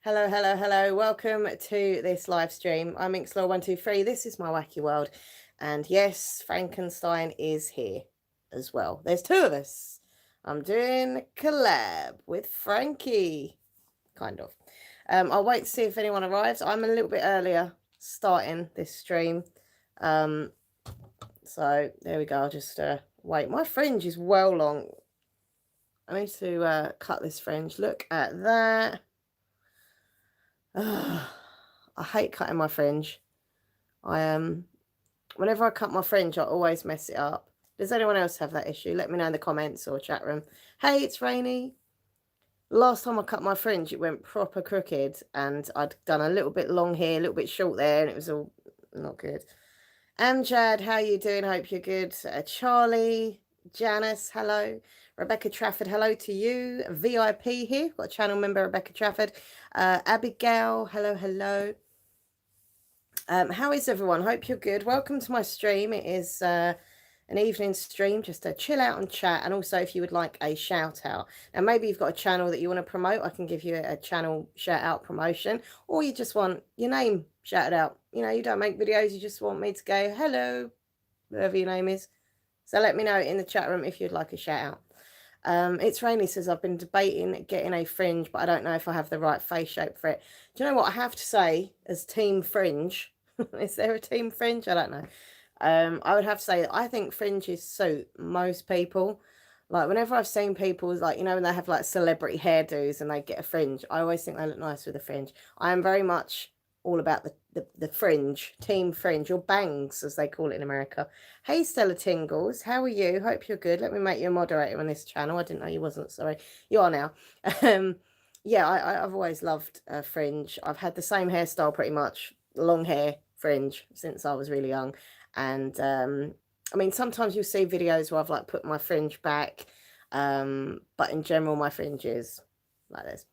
Hello, hello, hello. Welcome to this live stream. I'm Inxlaw123. This is my wacky world. And yes, Frankenstein is here as well. There's two of us. I'm doing a collab with Frankie, kind of. I'll wait to see if anyone arrives. I'm a little bit earlier starting this stream. So there we go. I'll just wait. My fringe is well long. I need to cut this fringe. Look at that. I hate cutting my fringe. Whenever I cut my fringe, I always mess it up. Does anyone else have that issue? Let me know in the comments or chat room. Hey, it's Rainy. Last time I cut my fringe, it went proper crooked, and I'd done a little bit long here, a little bit short there, and it was all not good. Amjad, how you doing? Hope you're good. Charlie, Janice, hello. Rebecca Trafford, hello to you. VIP here, got a channel member, Rebecca Trafford. Abigail, hello, hello. How is everyone? Hope you're good. Welcome to my stream. It is an evening stream, just to chill out and chat. And also, if you would like a shout out, now maybe you've got a channel that you want to promote, I can give you a channel shout out promotion, or you just want your name shouted out. You know, you don't make videos, you just want me to go hello, whoever your name is. So let me know in the chat room if you'd like a shout out. It's Rainy says, I've been debating getting a fringe, but I don't know if I have the right face shape for it. Do you know what I have to say as team fringe? Is there a team fringe? I don't know. I would have to say that I think fringes suit most people. Like whenever I've seen people, like, you know, when they have like celebrity hairdos and they get a fringe, I always think they look nice with a fringe. I am very much all about the fringe, team fringe, or bangs as they call it in America. Hey Stella Tingles, how are you? Hope you're good. Let me make you a moderator on this channel. I didn't know you wasn't, sorry. You are now. Yeah, I've always loved fringe. I've had the same hairstyle pretty much, long hair fringe, since I was really young. And I mean, sometimes you'll see videos where I've like put my fringe back, but in general my fringe is like this.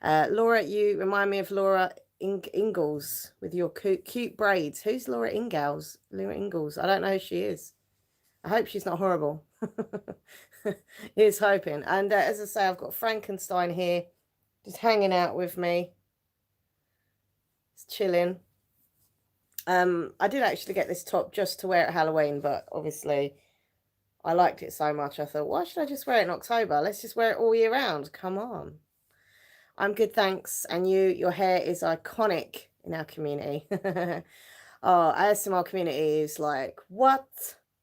Laura, you remind me of Laura Ingalls with your cute braids. Who's Laura Ingalls? Laura Ingalls. I don't know who she is. I hope she's not horrible. Here's hoping. And as I say, I've got Frankenstein here, just hanging out with me. It's chilling. I did actually get this top just to wear at Halloween, but obviously I liked it so much I thought, why should I just wear it in October? Let's just wear it all year round. Come on. I'm good, thanks. And your hair is iconic in our community. Oh, ASMR community is like, what?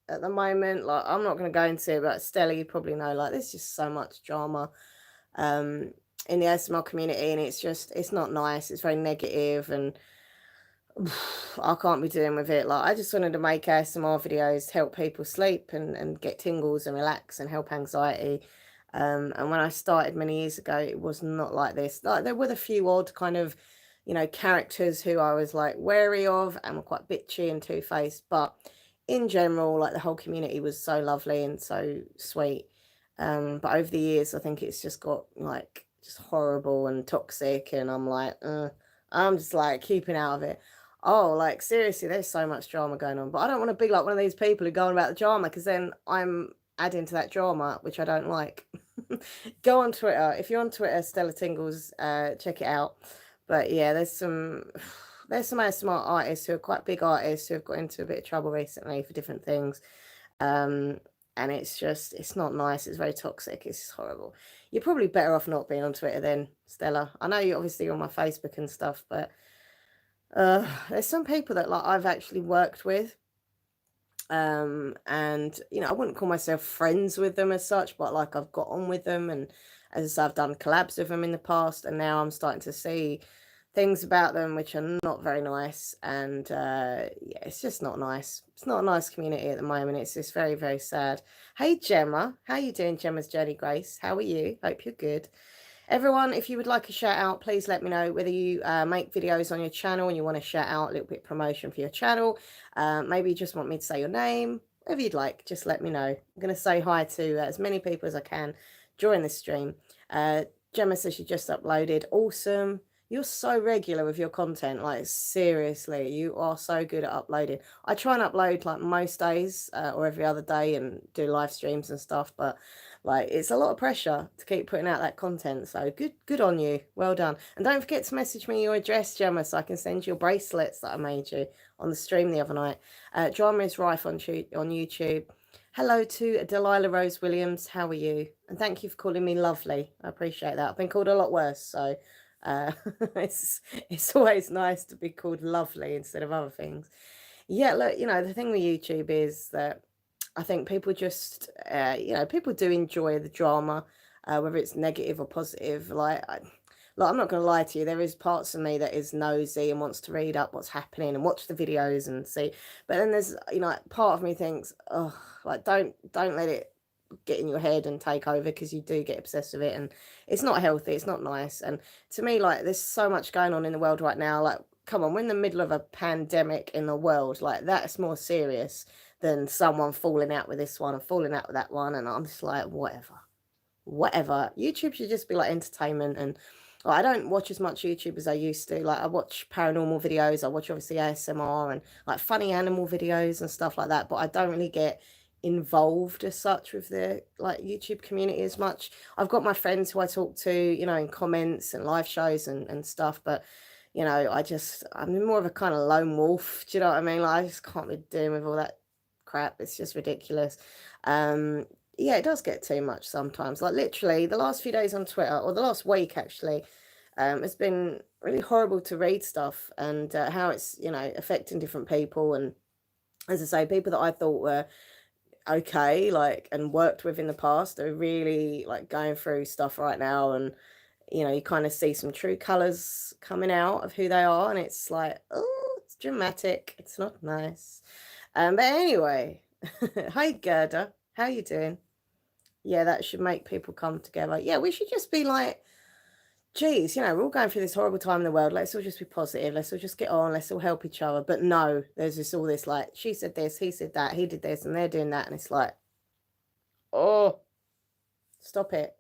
At the moment, like, I'm not going to go into it, but Stella, you probably know, like, there's just so much drama in the ASMR community, and it's not nice. It's very negative, and I can't be dealing with it. Like, I just wanted to make ASMR videos to help people sleep and get tingles and relax and help anxiety. And when I started many years ago, it was not like this. Like, there were a few odd kind of, you know, characters who I was like wary of and were quite bitchy and two-faced. But in general, like, the whole community was so lovely and so sweet. But over the years, I think it's just got like just horrible and toxic, and I'm like, I'm just like keeping out of it. Oh, like, seriously, there's so much drama going on. But I don't want to be like one of these people who go on about the drama, because then I'm adding to that drama, which I don't like. Go on Twitter. If you're on Twitter, Stella Tingles, check it out. But yeah, there's some ASMR artists who are quite big artists who have got into a bit of trouble recently for different things. And it's not nice. It's very toxic. It's horrible. You're probably better off not being on Twitter then, Stella. I know you obviously are on my Facebook and stuff, but there's some people that like I've actually worked with, and you know, I wouldn't call myself friends with them as such, but like I've got on with them, and as I say, I've done collabs with them in the past, and now I'm starting to see things about them which are not very nice. And yeah, it's just not nice. It's not a nice community at the moment. It's just very, very sad. Hey Gemma, how you doing? Gemma's Journey Grace, how are you? Hope you're good. Everyone, if you would like a shout out, please let me know. Whether you make videos on your channel and you want to shout out a little bit of promotion for your channel, maybe you just want me to say your name, whatever you'd like, just let me know. I'm going to say hi to as many people as I can during this stream. Gemma says she just uploaded. Awesome. You're so regular with your content. Like, seriously, you are so good at uploading. I try and upload like most days or every other day and do live streams and stuff, but Like, it's a lot of pressure to keep putting out that content. So good on you. Well done. And don't forget to message me your address, Gemma, so I can send you your bracelets that I made you on the stream the other night. Drama is Rife on YouTube. Hello to Delilah Rose Williams. How are you? And thank you for calling me lovely. I appreciate that. I've been called a lot worse, so it's always nice to be called lovely instead of other things. Yeah, look, the thing with YouTube is that I think people just, people do enjoy the drama, whether it's negative or positive. I'm not going to lie to you. There is parts of me that is nosy and wants to read up what's happening and watch the videos and see. But then there's, part of me thinks, oh, like don't let it get in your head and take over, because you do get obsessed with it, and it's not healthy. It's not nice. And to me, like, there's so much going on in the world right now. Like, come on, we're in the middle of a pandemic in the world. Like, that's more serious than someone falling out with this one and falling out with that one. And I'm just like, whatever. YouTube should just be like entertainment. And I don't watch as much YouTube as I used to. Like, I watch paranormal videos, I watch obviously ASMR and like funny animal videos and stuff like that, but I don't really get involved as such with the like YouTube community as much. I've got my friends who I talk to, in comments and live shows and stuff, but I'm more of a kind of lone wolf. Do you know what I mean? Like, I just can't be dealing with all that crap. It's just ridiculous. Yeah, it does get too much sometimes. Like, literally the last few days on Twitter, or the last week actually, it's been really horrible to read stuff, and how it's affecting different people. And as I say, people that I thought were okay, like, and worked with in the past, are really like going through stuff right now. And you kind of see some true colors coming out of who they are, and it's like, oh, it's dramatic, it's not nice. But anyway, hi Gerda, how you doing? Yeah, that should make people come together. Yeah, we should just be like, geez, we're all going through this horrible time in the world. Let's all just be positive. Let's all just get on. Let's all help each other. But no, there's all this like, she said this, he said that, he did this, and they're doing that. And it's like, oh, stop it.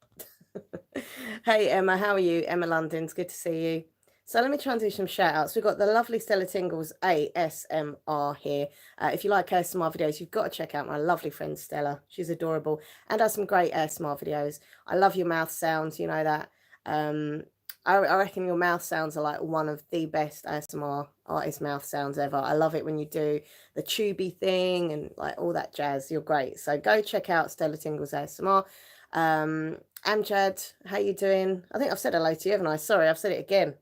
Hey, Emma, how are you? Emma London, it's good to see you. So let me try and do some shout outs. We've got the lovely Stella Tingles ASMR here. If you like ASMR videos, you've got to check out my lovely friend Stella. She's adorable and does some great ASMR videos. I love your mouth sounds, you know that. I reckon your mouth sounds are like one of the best ASMR artist mouth sounds ever. I love it when you do the tubey thing and like all that jazz. You're great. So go check out Stella Tingles ASMR. Amjad, how you doing? I think I've said hello to you, haven't I? Sorry, I've said it again.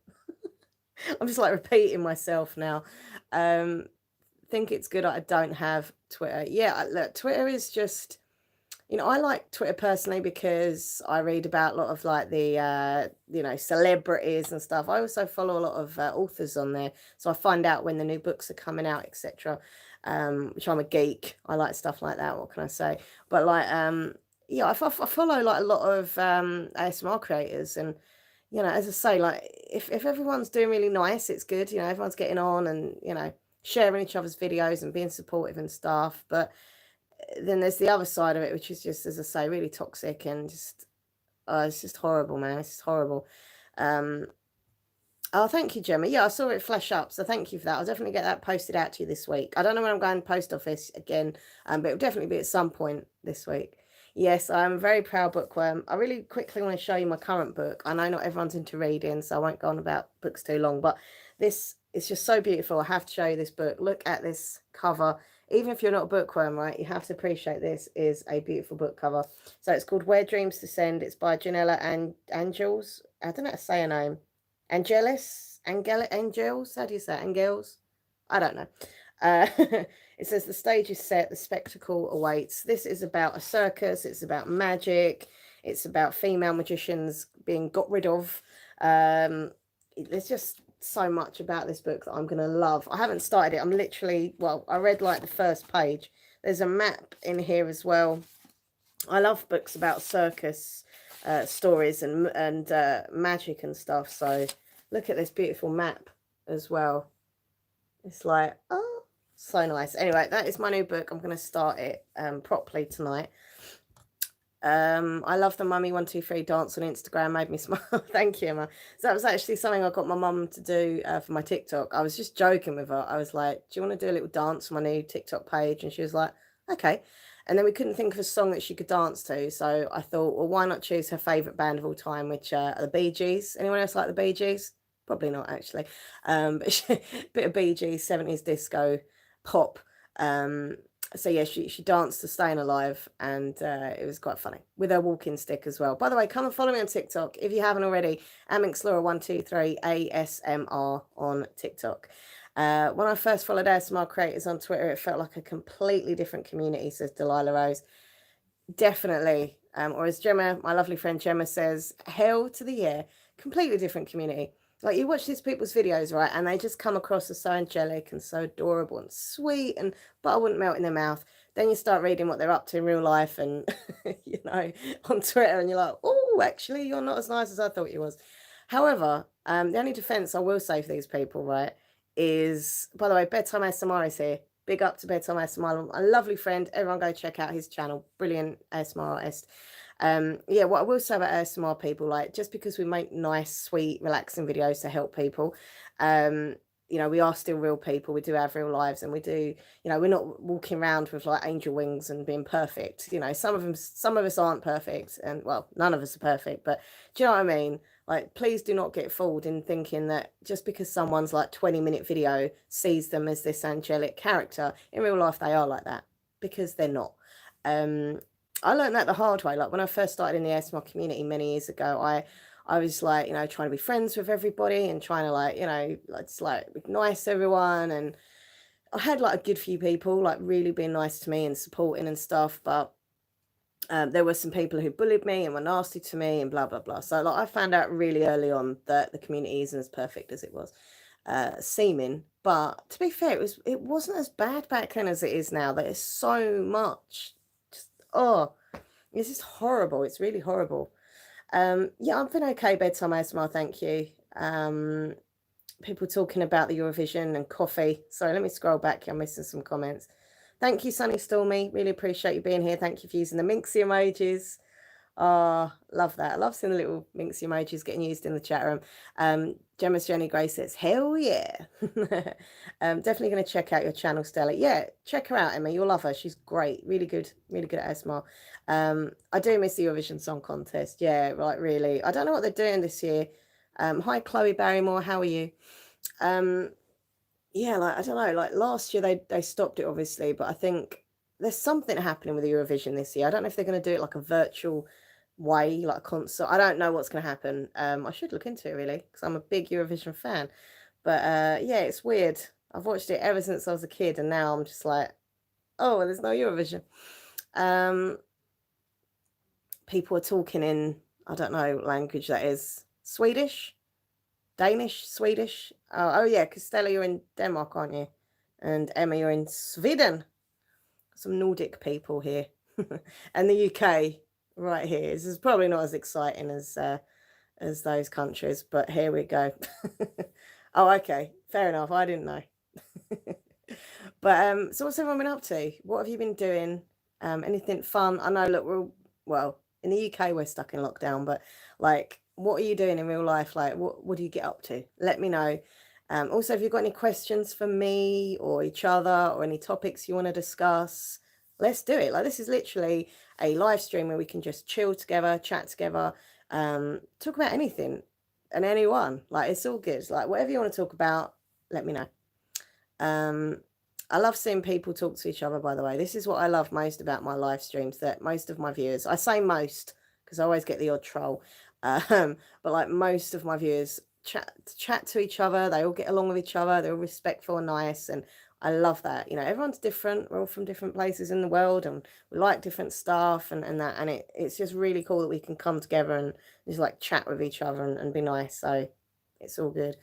I'm just like repeating myself now. Think it's good I don't have Twitter. Yeah, look, Twitter is just, I like Twitter personally because I read about a lot of like the, celebrities and stuff. I also follow a lot of authors on there. So I find out when the new books are coming out, etc. Which I'm a geek. I like stuff like that. What can I say? But like, yeah, I follow like a lot of ASMR creators, and as I say, like if everyone's doing really nice, it's good. Everyone's getting on and sharing each other's videos and being supportive and stuff. But then there's the other side of it, which is just, as I say, really toxic and just it's just horrible, man. It's just horrible. Oh, thank you, Gemma. Yeah, I saw it flash up, so thank you for that. I'll definitely get that posted out to you this week. I don't know when I'm going to post office again, but it'll definitely be at some point this week. Yes, I'm a very proud bookworm. I really quickly want to show you my current book. I know not everyone's into reading, so I won't go on about books too long, but this is just so beautiful. I have to show you this book. Look at this cover. Even if you're not a bookworm, right, you have to appreciate this is a beautiful book cover. So it's called Where Dreams Descend. It's by Janella and Angels. I don't know how to say her name. Angels? How do you say it? Angels? I don't know. It says the stage is set, the spectacle awaits. This is about a circus. It's about magic. It's about female magicians being got rid of. There's just so much about this book that I'm going to love. I haven't started it. I'm literally, I read like the first page. There's a map in here as well. I love books about circus stories and magic and stuff. So look at this beautiful map as well. It's like, oh, so nice. Anyway, that is my new book. I'm going to start it properly tonight. I love the Mummy123 dance on Instagram. Made me smile. Thank you, Emma. So that was actually something I got my mum to do for my TikTok. I was just joking with her. I was like, do you want to do a little dance on my new TikTok page? And she was like, okay. And then we couldn't think of a song that she could dance to. So I thought, well, why not choose her favourite band of all time, which are the Bee Gees. Anyone else like the Bee Gees? Probably not, actually. But bit of Bee Gees, 70s disco, pop. So yeah, she danced to Staying Alive, and it was quite funny with her walking stick as well. By the way, come and follow me on TikTok if you haven't already. AmixLaura123 ASMR on TikTok. When I first followed ASMR creators on Twitter, it felt like a completely different community, says Delilah Rose. Definitely. Or as Gemma, my lovely friend Gemma says, hell to the yeah, completely different community. Like, you watch these people's videos, right, and they just come across as so angelic and so adorable and sweet, and butter wouldn't melt in their mouth. Then you start reading what they're up to in real life and, you know, on Twitter, and you're like, oh, actually, you're not as nice as I thought you was. However, the only defense I will say for these people, right, is, by the way, Bedtime ASMR is here. Big up to Bedtime ASMR, a lovely friend. Everyone go check out his channel. Brilliant ASMR artist. Yeah, what I will say about ASMR people, like, just because we make nice, sweet, relaxing videos to help people, you know, we are still real people. We do have real lives, and we do, you know, we're not walking around with like angel wings and being perfect. You know, some of us aren't perfect, and well, none of us are perfect. But do you know what I mean? Like, please do not get fooled in thinking that just because someone's like 20-minute video sees them as this angelic character, in real life they are like that, because they're not. I learned that the hard way. Like, when I first started in the ASMR community many years ago, I was like, you know, trying to be friends with everybody and trying to, like, you know, like, just like be nice to everyone. And I had like a good few people like really being nice to me and supporting and stuff, but there were some people who bullied me and were nasty to me and blah blah blah. So like, I found out really early on that the community isn't as perfect as it was seeming. But to be fair, it wasn't as bad back then as it is now. There's so much. Just, oh, it's just horrible. It's really horrible. Yeah, I've been okay, Bedtime ASMR, thank you. People talking about the Eurovision and coffee. Sorry, let me scroll back here. I'm missing some comments. Thank you, Sunny Stormy. Really appreciate you being here. Thank you for using the Minxie emojis. Oh, love that. I love seeing the little Minxie emojis getting used in the chat room. Gemma's Jenny Gray says, hell yeah. Definitely going to check out your channel, Stella. Yeah, check her out, Emma. You'll love her. She's great. Really good at ASMR. I do miss the Eurovision Song Contest. Yeah, like, really. I don't know what they're doing this year. Hi, Chloe Barrymore. How are you? Yeah, like, I don't know, like last year they stopped it, obviously, but I think there's something happening with Eurovision this year. I don't know if they're going to do it like a virtual way, like a concert. I don't know what's going to happen. I should look into it, really, because I'm a big Eurovision fan. But yeah, it's weird. I've watched it ever since I was a kid, and now I'm just like, oh, there's no Eurovision. People are talking in, I don't know what language that is. Swedish? Danish, Swedish. Oh yeah, because Stella, you're in Denmark, aren't you? And Emma, you're in Sweden. Some Nordic people here, and the UK right here. This is probably not as exciting as those countries, but here we go. Oh, okay, fair enough. I didn't know. But so what's everyone been up to? What have you been doing? Anything fun? I know. Look, well in the UK we're stuck in lockdown, but like, what are you doing in real life? Like, what do you get up to? Let me know. Also, if you've got any questions for me or each other, or any topics you want to discuss, let's do it. Like, this is literally a live stream where we can just chill together, chat together, talk about anything and anyone. Like, it's all good. Like, whatever you want to talk about, let me know. I love seeing people talk to each other, by the way. This is what I love most about my live streams, that most of my viewers, I say most because I always get the odd troll, but like, most of my viewers chat to each other. They all get along with each other. They're all respectful and nice, and I love that. You know, everyone's different. We're all from different places in the world, and we like different stuff, and that, and it's just really cool that we can come together and just like chat with each other and be nice. So it's all good.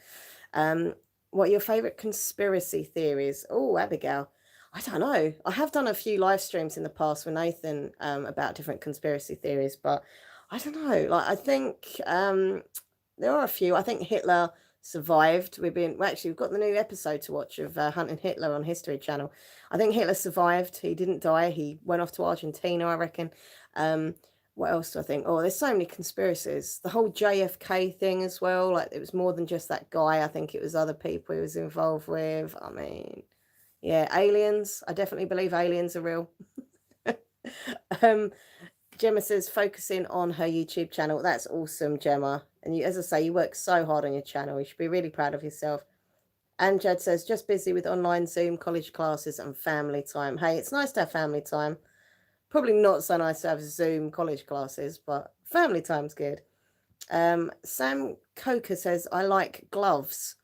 What are your favorite conspiracy theories? Oh, Abigail, I don't know. I have done a few live streams in the past with Nathan about different conspiracy theories, but I don't know. Like, I think there are a few. I think Hitler survived. We've got the new episode to watch of Hunting Hitler on History Channel. I think Hitler survived. He didn't die. He went off to Argentina, I reckon. What else do I think? Oh, there's so many conspiracies. The whole JFK thing as well. Like, it was more than just that guy. I think it was other people he was involved with. I mean, yeah, aliens. I definitely believe aliens are real. Gemma says focusing on her YouTube channel. That's awesome, Gemma. And you, as I say, you work so hard on your channel. You should be really proud of yourself. And Jed says, just busy with online Zoom, college classes, and family time. Hey, it's nice to have family time. Probably not so nice to have Zoom college classes, but family time's good. Sam Coker says, I like gloves.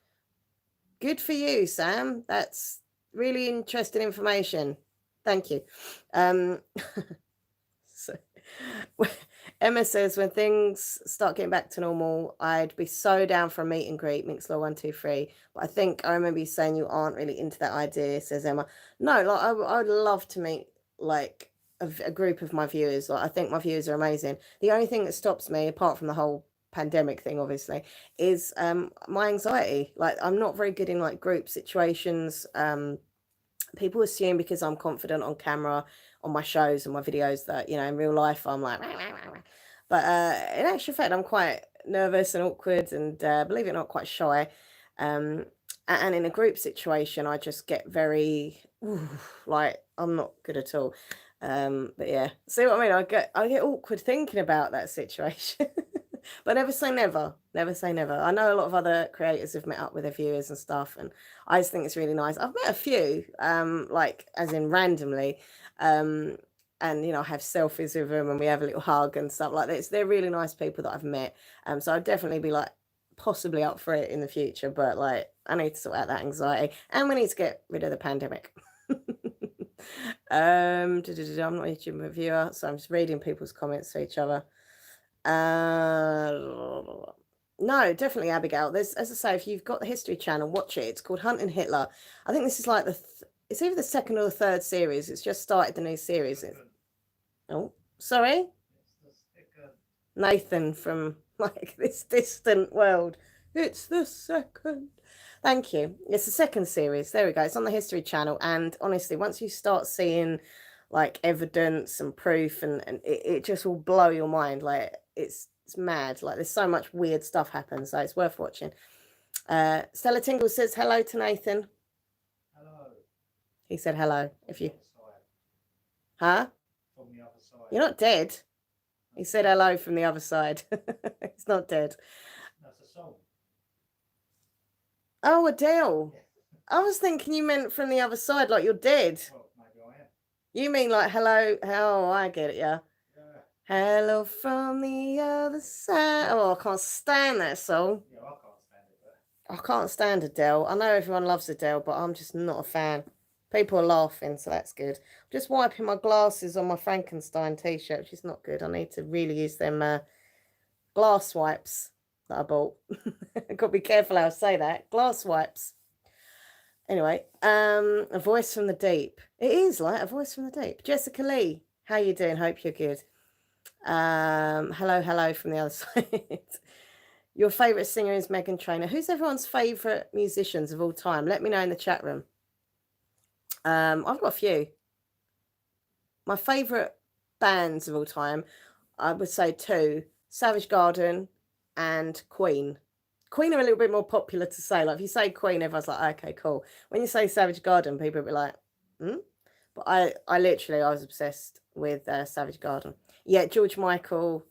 Good for you, Sam. That's really interesting information. Thank you. So, Emma says, when things start getting back to normal, I'd be so down for a meet and greet, Mixler123. But I think I remember you saying you aren't really into that idea, says Emma. No, like I would love to meet like a group of my viewers. Like I think my viewers are amazing. The only thing that stops me, apart from the whole pandemic thing, obviously, is my anxiety. Like I'm not very good in like group situations. People assume because I'm confident on camera on my shows and my videos that, you know, in real life I'm like, rah, rah, rah, rah. But in actual fact I'm quite nervous and awkward and believe it or not quite shy. And in a group situation I just get very like I'm not good at all. But yeah, see what I mean? I get awkward thinking about that situation. But never say never. Never say never. I know a lot of other creators have met up with their viewers and stuff, and I just think it's really nice. I've met a few, like as in randomly, and you know, I have selfies with them and we have a little hug and stuff like that. They're really nice people that I've met. So I'd definitely be like possibly up for it in the future, but like I need to sort out that anxiety and we need to get rid of the pandemic. I'm not a YouTube reviewer, so I'm just reading people's comments to each other. No, definitely Abigail. There's, as I say, if you've got the History Channel, watch it. It's called Hunting Hitler. I think this is like it's either the second or the third series. It's just started the new series. Oh, sorry, Nathan from like this distant world. It's the second. Thank you. It's the second series. There we go. It's on the History Channel. And honestly, once you start seeing like evidence and proof and it just will blow your mind. Like it's mad. Like there's so much weird stuff happens. So it's worth watching. Stella Tingle says hello to Nathan. Hello. He said hello. If you Huh? From the other side. You're not dead. He said hello from the other side. He's not dead. That's a song. Oh, Adele. Yeah. I was thinking you meant from the other side, like you're dead. Well, maybe I am. You mean like hello? Oh, I get it, yeah. Hello from the other side. Oh, I can't stand that song. Yeah, I can't stand it. But... I can't stand Adele. I know everyone loves Adele, but I'm just not a fan. People are laughing, so that's good. I'm just wiping my glasses on my Frankenstein t-shirt, which is not good. I need to really use them glass wipes that I bought. I've got to be careful how I say that. Glass wipes. Anyway, a voice from the deep. It is like a voice from the deep. Jessica Lee, how you doing? Hope you're good. Hello from the other side. Your favourite singer is Meghan Trainor. Who's everyone's favourite musicians of all time? Let me know in the chat room. I've got a few. My favourite bands of all time, I would say two, Savage Garden and Queen. Queen are a little bit more popular to say. Like if you say Queen, everyone's like, okay, cool. When you say Savage Garden, people will be like, hmm? But I was obsessed with Savage Garden. Yeah, George Michael.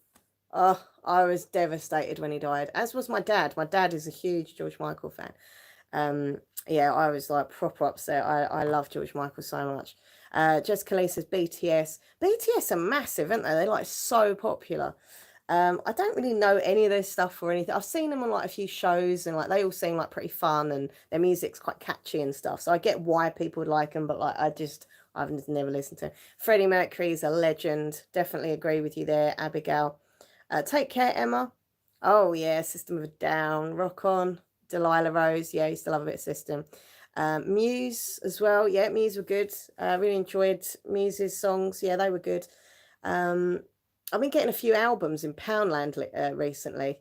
Oh, I was devastated when he died, as was my dad. My dad is a huge George Michael fan. Yeah, I was like proper upset. I love George Michael so much. Jessica Lee says BTS. BTS are massive, aren't they? They're like so popular. I don't really know any of their stuff or anything. I've seen them on like a few shows and like they all seem like pretty fun and their music's quite catchy and stuff. So I get why people would like them, but like I've just never listened to him. Freddie Mercury is a legend. Definitely agree with you there, Abigail. Take care, Emma. Oh yeah, System of a Down, Rock On, Delilah Rose. Yeah, I used to love a bit of System. Muse as well. Yeah, Muse were good. Really enjoyed Muse's songs. Yeah, they were good. I've been getting a few albums in Poundland recently.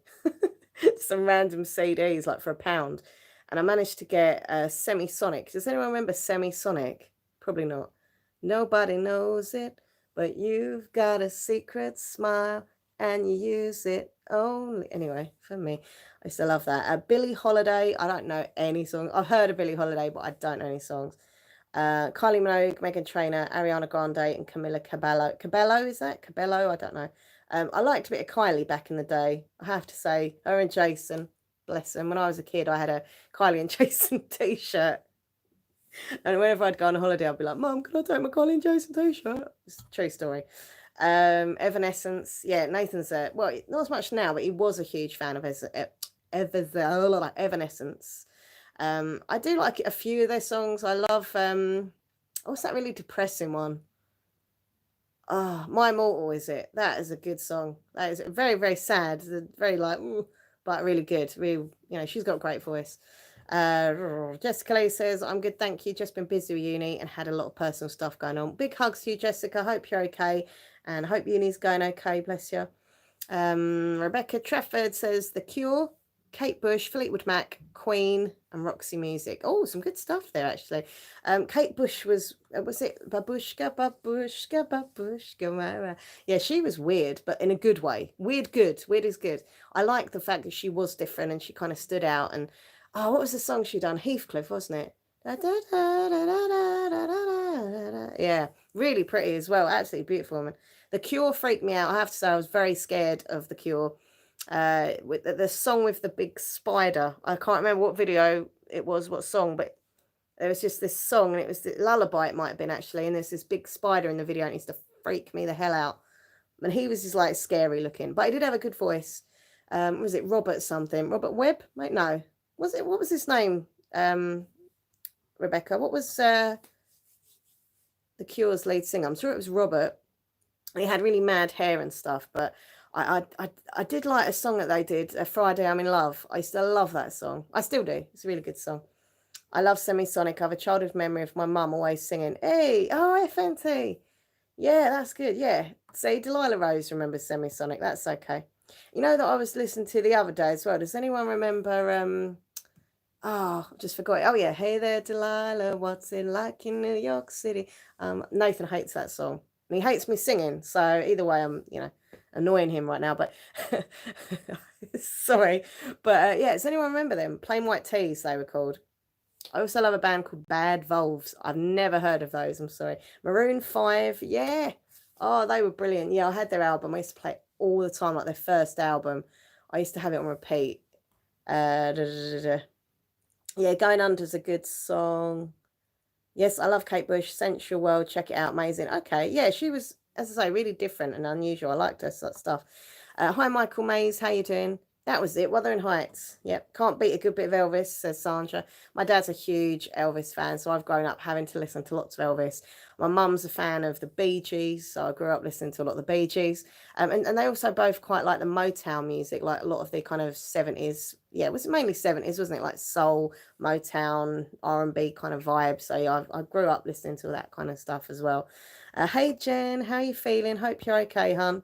Some random CDs like for £1. And I managed to get Semisonic. Does anyone remember Semisonic? Probably not. Nobody knows it, but you've got a secret smile and you use it only. Anyway, for me, I used to love that. Billie Holiday. I don't know any songs. I've heard of Billie Holiday, but I don't know any songs. Kylie Minogue, Megan Trainor, Ariana Grande, and Camila Cabello. Cabello, is that? Cabello? I don't know. I liked a bit of Kylie back in the day, I have to say. Her and Jason, bless them. When I was a kid, I had a Kylie and Jason t-shirt. And whenever I'd go on holiday, I'd be like, Mum, can I take my Kylie and Jason t-shirt? It's a true story. Evanescence. Yeah, Nathan's well, not as much now, but he was a huge fan of Evanescence. I do like a few of their songs. I love what's that really depressing one? Oh, My Immortal, is it? That is a good song. That is very, very sad. Very like, ooh, but really good. Really, she's got a great voice. Jessica Lee says, I'm good, thank you. Just been busy with uni and had a lot of personal stuff going on. Big hugs to you, Jessica. Hope you're okay. And hope uni's going okay, bless you. Rebecca Trafford says, The Cure, Kate Bush, Fleetwood Mac, Queen, and Roxy Music. Oh, some good stuff there, actually. Kate Bush was it Babushka, Babushka, Babushka? Yeah, she was weird, but in a good way. Weird, good. Weird is good. I like the fact that she was different and she kind of stood out. And oh, what was the song she done? Heathcliff, wasn't it? Yeah, really pretty as well. Absolutely beautiful woman. The Cure freaked me out. I have to say, I was very scared of The Cure. With the song with the big spider. I can't remember what video it was, what song, but there was just this song, and it was the Lullaby, it might have been actually, and there's this big spider in the video, and it used to freak me the hell out. And he was just like scary looking, but he did have a good voice. Was it Robert something? Robert Webb? Mate, no. What was his name? Rebecca. What was The Cure's lead singer? I'm sure it was Robert. He had really mad hair and stuff, but I did like a song that they did, Friday I'm in Love. I used to love that song. I still do. It's a really good song. I love Semisonic. I have a childhood memory of my mum always singing, hey, oh, FNT. Yeah, that's good. Yeah. See, Delilah Rose remembers Semisonic. That's okay. You know that I was listening to the other day as well. Does anyone remember, I just forgot it. Oh, yeah. Hey there, Delilah. What's it like in New York City? Nathan hates that song. And he hates me singing. So either way, I'm, annoying him right now. But sorry. But yeah, does anyone remember them? Plain White Tees, they were called. I also love a band called Bad Volves. I've never heard of those. I'm sorry. Maroon 5. Yeah. Oh, they were brilliant. Yeah, I had their album. I used to play it all the time, like their first album. I used to have it on repeat. Yeah, Going Under's a good song. Yes, I love Kate Bush. Sensual World, check it out. Amazing. Okay, yeah, she was, as I say, really different and unusual. I liked her stuff. Hi, Michael Mays. How you doing? That was it. Wuthering Heights. Yep. Can't beat a good bit of Elvis, says Sandra. My dad's a huge Elvis fan, so I've grown up having to listen to lots of Elvis. My mum's a fan of the Bee Gees, so I grew up listening to a lot of the Bee Gees. And they also both quite like the Motown music, like a lot of the kind of 70s. Yeah, it was mainly 70s, wasn't it? Like soul, Motown, R&B kind of vibe. So yeah, I grew up listening to that kind of stuff as well. Hey, Jen, how you feeling? Hope you're okay, hun.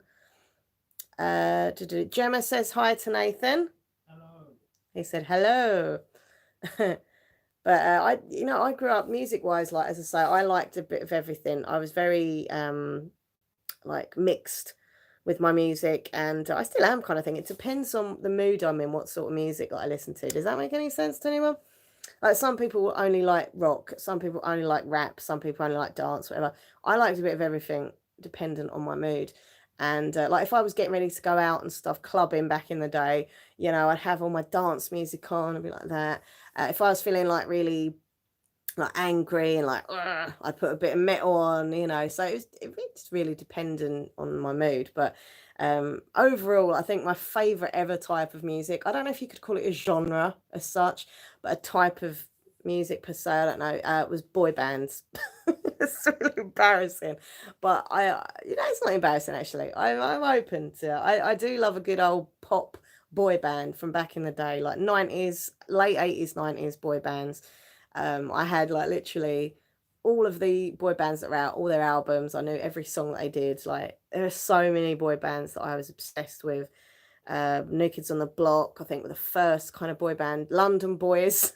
Gemma says hi to Nathan. Hello. He said hello. But I grew up music wise, like as I say, I liked a bit of everything. I was very like mixed with my music, and I still am kind of thing. It depends on the mood I'm in, what sort of music that I listen to. Does that make any sense to anyone? Like some people only like rock, some people only like rap, some people only like dance, whatever. I liked a bit of everything, dependent on my mood. And like if I was getting ready to go out and stuff, clubbing back in the day, I'd have all my dance music on and be like that. If I was feeling like really like angry and like, I'd put a bit of metal on, So it's really dependent on my mood. But overall, I think my favorite ever type of music, I don't know if you could call it a genre as such, but a type of music per se, I don't know, was boy bands. It's really embarrassing, but it's not embarrassing actually. I'm open to it. I do love a good old pop boy band from back in the day, like 90s, late 80s, 90s boy bands. I had like literally all of the boy bands that were out, all their albums. I knew every song that they did. Like there are so many boy bands that I was obsessed with. New Kids on the Block, I think, were the first kind of boy band. London Boys.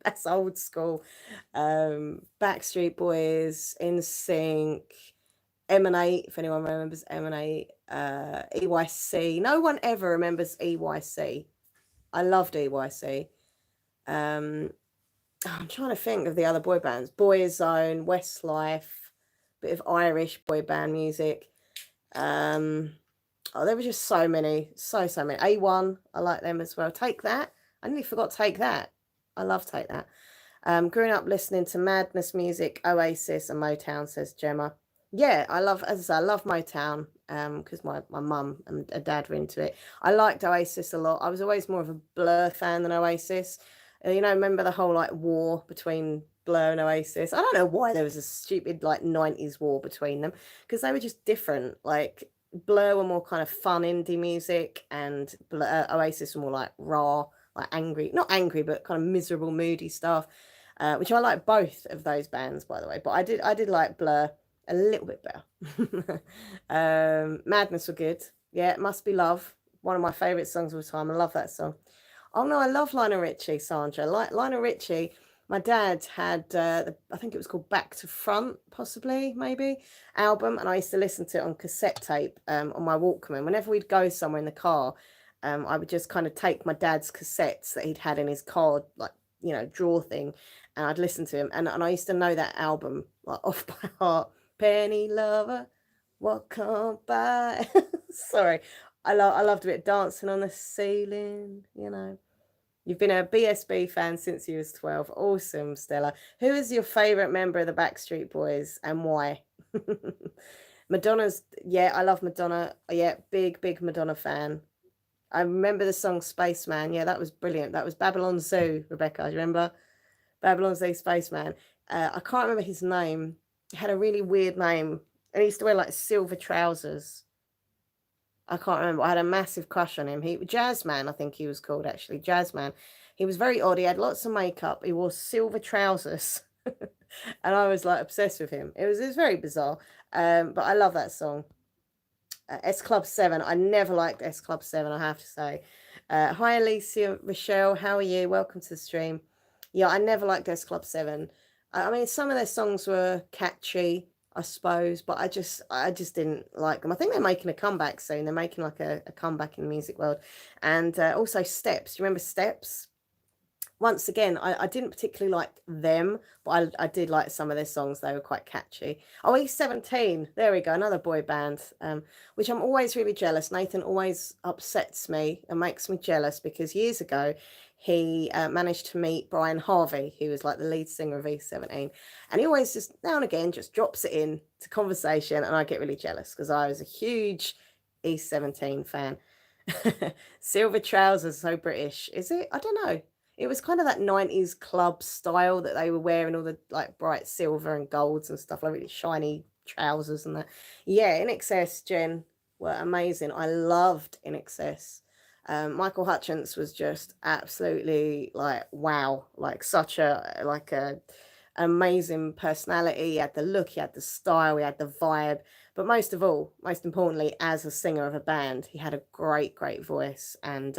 That's old school. Backstreet Boys, NSYNC, M&A, if anyone remembers M&A, EYC. No one ever remembers EYC. I loved EYC. I'm trying to think of the other boy bands. Boyzone, Westlife, bit of Irish boy band music. Oh, there were just so many, so many. A1, I like them as well. Take That. I nearly forgot Take That. I love Take That. Growing up listening to Madness music, Oasis and Motown, says Gemma. Yeah, I love, as I say, I love Motown because my mum and dad were into it. I liked Oasis a lot. I was always more of a Blur fan than Oasis. Remember the whole like war between Blur and Oasis? I don't know why there was a stupid like 90s war between them because they were just different. Like Blur were more kind of fun indie music and Oasis were more like raw, like angry, not angry, but kind of miserable, moody stuff. Which I like both of those bands, by the way. But I did like Blur a little bit better. Madness were good. Yeah, It Must Be Love. One of my favourite songs of all time. I love that song. Oh no, I love Lionel Richie, Sandra. Like Lionel Richie, my dad had I think it was called Back to Front, possibly, maybe, album, and I used to listen to it on cassette tape on my Walkman. Whenever we'd go somewhere in the car, I would just kind of take my dad's cassettes that he'd had in his car, like, drawer thing, and I'd listen to him. And I used to know that album like off by heart. Penny Lover, walk on by. Sorry. I loved a bit dancing on the ceiling. You've been a BSB fan since you was 12. Awesome, Stella. Who is your favourite member of the Backstreet Boys and why? Yeah, I love Madonna. Yeah, big Madonna fan. I remember the song Spaceman. Yeah, that was brilliant. That was Babylon Zoo, Rebecca. Do you remember? Babylon Zoo Spaceman. I can't remember his name. He had a really weird name. And he used to wear like silver trousers. I can't remember. I had a massive crush on him. Jazzman, I think he was called actually. Jazzman. He was very odd. He had lots of makeup. He wore silver trousers. And I was like obsessed with him. It was very bizarre. But I love that song. S Club 7. I never liked S Club 7, I have to say. Hi, Alicia Rochelle. How are you? Welcome to the stream. Yeah, I never liked S Club 7. I mean, some of their songs were catchy, I suppose, but I just didn't like them. I think they're making a comeback soon. They're making like a comeback in the music world. And also Steps. Do you remember Steps? Once again, I didn't particularly like them, but I did like some of their songs. They were quite catchy. Oh, E17. There we go. Another boy band, which I'm always really jealous. Nathan always upsets me and makes me jealous because years ago, he managed to meet Brian Harvey, who was like the lead singer of E17. And he always just now and again just drops it in to conversation. And I get really jealous because I was a huge E17 fan. Silver trousers, so British. Is it? I don't know. It was kind of that 90s club style that they were wearing, all the like bright silver and golds and stuff, like really shiny trousers and that. Yeah, In Excess, Jen, were amazing. I loved In Excess. Michael Hutchence was just absolutely like wow, like such a amazing personality. He had the look, he had the style, he had the vibe. But most of all, most importantly, as a singer of a band, he had a great voice. And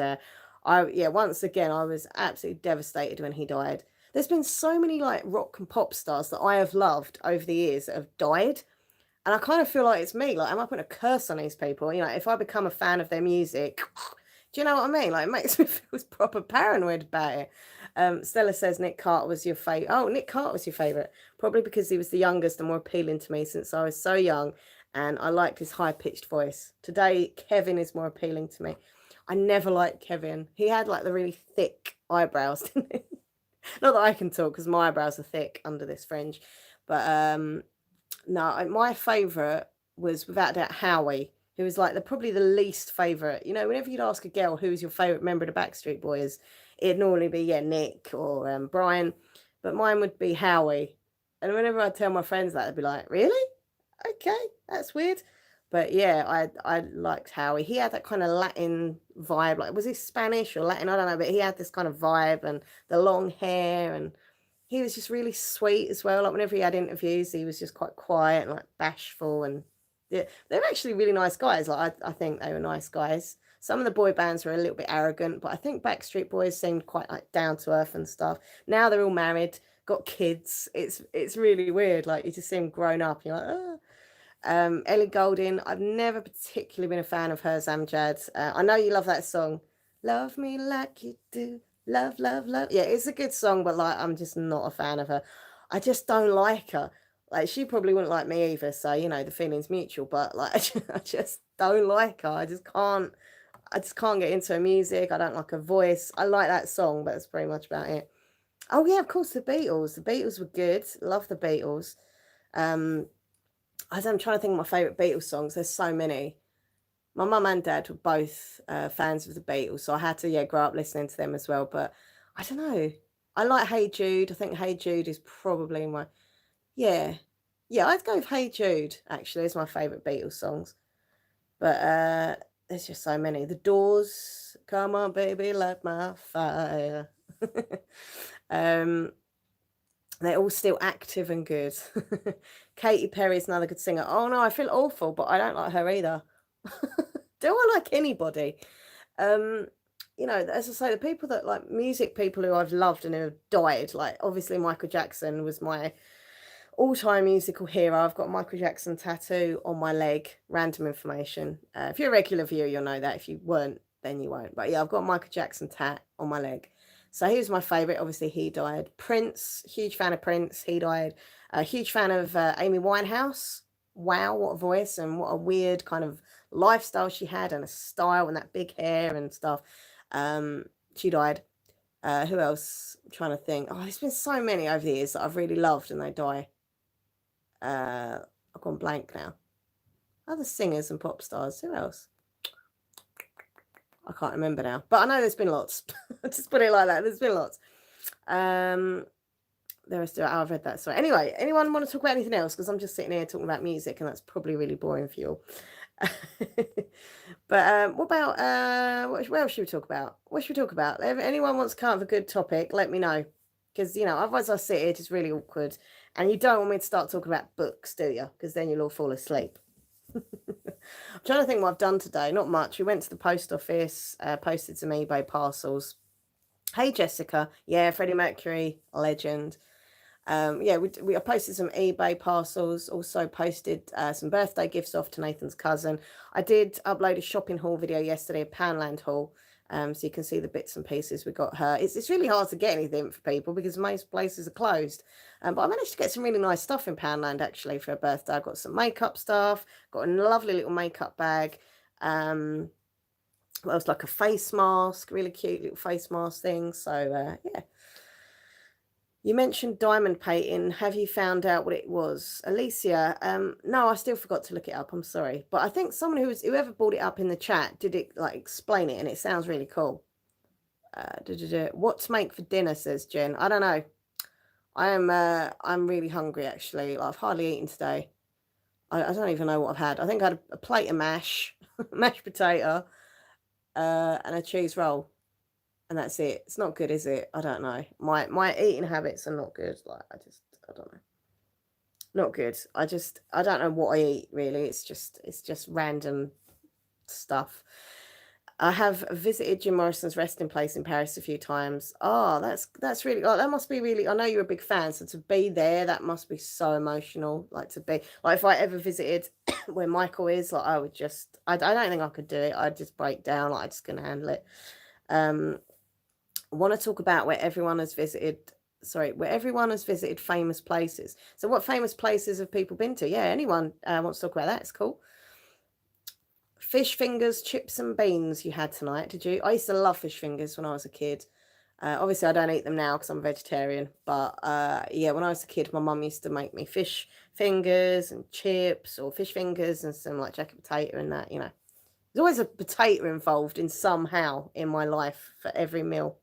once again, I was absolutely devastated when he died. There's been so many like rock and pop stars that I have loved over the years that have died. And I kind of feel like it's me. Like, am I putting a curse on these people? If I become a fan of their music, do you know what I mean? Like, it makes me feel proper paranoid about it. Stella says Nick Carter was your favorite. Oh, Nick Carter was your favorite. Probably because he was the youngest and more appealing to me since I was so young. And I liked his high pitched voice. Today, Kevin is more appealing to me. I never liked Kevin. He had like the really thick eyebrows, didn't he? Not that I can talk because my eyebrows are thick under this fringe. But no, my favourite was without a doubt Howie, who was like probably the least favourite. Whenever you'd ask a girl who's your favourite member of the Backstreet Boys, it'd normally be Nick or Brian, but mine would be Howie. And whenever I tell my friends that, they'd be like, "Really? Okay, that's weird." But yeah, I liked Howie. He had that kind of Latin vibe. Like, was he Spanish or Latin? I don't know, but he had this kind of vibe and the long hair, and he was just really sweet as well. Like, whenever he had interviews, he was just quite quiet and like bashful. And yeah, they're actually really nice guys. Like, I think they were nice guys. Some of the boy bands were a little bit arrogant, but I think Backstreet Boys seemed quite like down to earth and stuff. Now they're all married, got kids. It's really weird. Like, you just see them grown up. And you're like, oh. Ellie Goulding, I've never particularly been a fan of hers, Amjad. I know you love that song. Love me like you do. Love, love, love. Yeah, it's a good song, but like I'm just not a fan of her. I just don't like her. Like she probably wouldn't like me either, so you know the feeling's mutual. But like I just don't like her. I just can't. I just can't get into her music. I don't like her voice. I like that song, but that's pretty much about it. Oh yeah, of course the Beatles. The Beatles were good. Love the Beatles. Um, I'm trying to think of my favorite Beatles songs. There's so many. My mum and dad were both fans of the Beatles, so I had to grow up listening to them as well. But I don't know. I like Hey Jude. I think Hey Jude is probably my yeah yeah. I'd go with Hey Jude actually. It's my favorite Beatles songs. But there's just so many. The Doors, come on, baby, light my fire. um, they're all still active and good. Katy Perry's another good singer. Oh no, I feel awful, but I don't like her either. Do I like anybody? Um, you know, as I say, the people that like music people who I've loved and who have died, like obviously Michael Jackson was my all-time musical hero. I've got a Michael Jackson tattoo on my leg. Random information. If you're a regular viewer, you'll know that. If you weren't, then you won't. But yeah, I've got a Michael Jackson tat on my leg. So he was my favorite. Obviously, he died. Prince, huge fan of Prince. He died. A huge fan of Amy Winehouse. Wow, what a voice and what a weird kind of lifestyle she had and a style and that big hair and stuff. She died. Who else? I'm trying to think. Oh, there's been so many over the years that I've really loved and they die. I've gone blank now. Other singers and pop stars. Who else? I can't remember now. But I know there's been lots. Just put it like that. There's been lots. There is still. I've read that. Sorry. Anyway, anyone want to talk about anything else? Because I'm just sitting here talking about music, and that's probably really boring for you all. But what about what else should we talk about? What should we talk about? If anyone wants to come up with a good topic, let me know. Because you know, otherwise I sit here just really awkward, and you don't want me to start talking about books, do you? Because then you'll all fall asleep. I'm trying to think what I've done today. Not much. We went to the post office, posted some eBay parcels. Hey Jessica, yeah, Freddie Mercury, legend. Yeah, I posted some eBay parcels, also posted some birthday gifts off to Nathan's cousin. I did upload a shopping haul video yesterday, a Poundland haul, so you can see the bits and pieces we got her. It's really hard to get anything for people because most places are closed. But I managed to get some really nice stuff in Poundland actually for her birthday. I got some makeup stuff, got a lovely little makeup bag. Well, it was like a face mask, really cute little face mask thing. So yeah. You mentioned diamond painting. Have you found out what it was? Alicia, no, I still forgot to look it up. I'm sorry. But I think someone whoever brought it up in the chat did it like explain it and it sounds really cool. What to make for dinner, says Jen. I don't know. I'm really hungry actually. Like, I've hardly eaten today. I don't even know what I've had. I think I had a plate of mash, mashed potato, and a cheese roll. And that's it. It's not good, is it? I don't know. My eating habits are not good. Like I don't know. Not good. I don't know what I eat really. It's just random stuff. I have visited Jim Morrison's resting place in Paris a few times. Oh, that's really that must be really. I know you're a big fan, so to be there, that must be so emotional. Like to be like if I ever visited where Michael is, like I would just I don't think I could do it. I'd just break down. Like I just couldn't handle it. Want to talk about where everyone has visited famous places. So what famous places have people been to? Yeah, anyone wants to talk about that? It's cool. Fish fingers, chips and beans you had tonight, did you? I used to love fish fingers when I was a kid. Obviously I don't eat them now because I'm a vegetarian, but yeah, when I was a kid my mum used to make me fish fingers and chips or fish fingers and some like jacket potato and that, you know. There's always a potato involved in somehow in my life for every meal.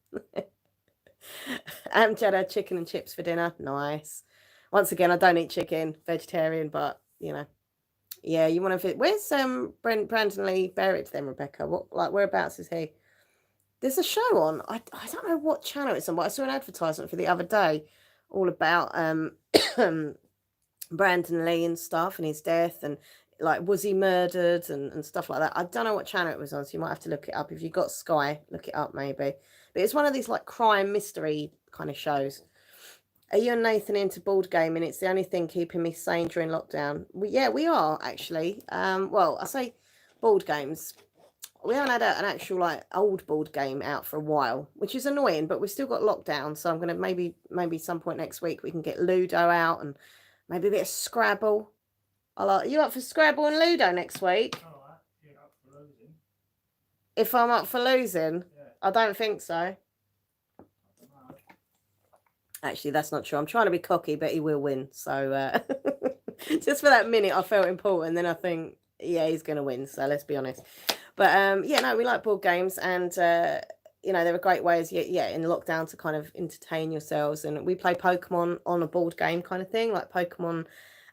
Cheddar, chicken and chips for dinner. Nice. Once again, I don't eat chicken, vegetarian, but you know, yeah, you want to. Where's Brandon Lee Barrett then, Rebecca? Whereabouts is he? There's a show on. I don't know what channel it's on, but I saw an advertisement for the other day, all about Brandon Lee and stuff and his death and like was he murdered and stuff like that. I don't know what channel it was on, so you might have to look it up. If you've got Sky, look it up maybe. But it's one of these like crime mystery kind of shows. Are you and Nathan into board gaming? It's the only thing keeping me sane during lockdown. We are actually. Well, I say board games. we haven't had an actual like old board game out for a while, which is annoying, but we've still got lockdown. So I'm going to maybe some point next week we can get Ludo out and maybe a bit of Scrabble. You up for Scrabble and Ludo next week? All right, you're up for losing. If I'm up for losing, Yeah. I don't think so. I don't know. Actually, that's not true. I'm trying to be cocky, but he will win. So just for that minute, I felt important. Then I think, yeah, he's going to win. So let's be honest. But yeah, no, we like board games, and you know, there are great ways, yeah, in lockdown to kind of entertain yourselves. And we play Pokemon on a board game kind of thing, like Pokemon.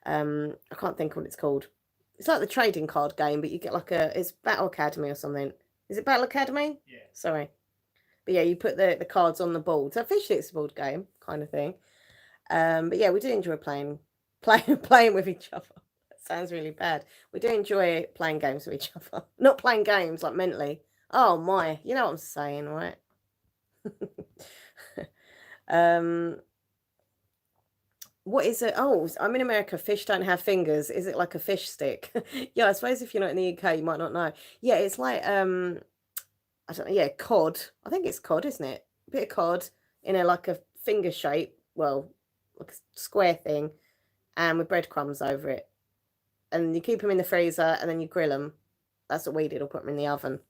I can't think of what it's called. It's like the trading card game, but you get like it's Battle Academy or something. Is it Battle Academy? Yeah. Sorry. But yeah, you put the cards on the board. So officially it's a board game kind of thing. But yeah, we do enjoy playing with each other. That sounds really bad. We do enjoy playing games with each other. Not playing games like mentally. Oh my, you know what I'm saying, right? What is it? Oh, I'm in America. Fish don't have fingers. Is it like a fish stick? Yeah, I suppose if you're not in the UK, you might not know. Yeah, it's like I don't know. Yeah, cod. I think it's cod, isn't it? A bit of cod in a like a finger shape. Well, like a square thing, and with breadcrumbs over it. And you keep them in the freezer, and then you grill them. That's what we did. Or put them in the oven.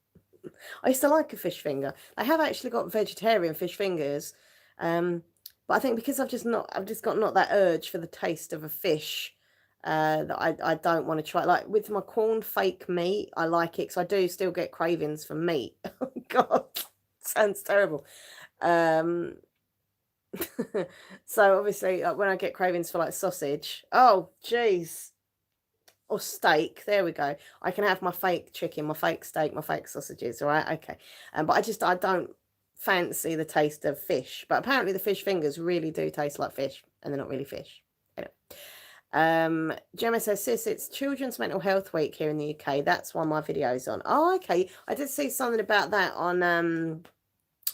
I used to like a fish finger. I have actually got vegetarian fish fingers, but I think because I've just got not that urge for the taste of a fish, that I don't want to try. Like with my corned fake meat, I like it because I do still get cravings for meat. Oh God, sounds terrible. Um, so obviously, when I get cravings for like sausage, oh jeez, or steak. There we go. I can have my fake chicken, my fake steak, my fake sausages. All right, okay. But I don't fancy the taste of fish. But apparently, the fish fingers really do taste like fish, and they're not really fish. Anyway, Gemma says, "Sis, it's Children's Mental Health Week here in the UK. That's why my video's on." Oh, okay. I did see something about that on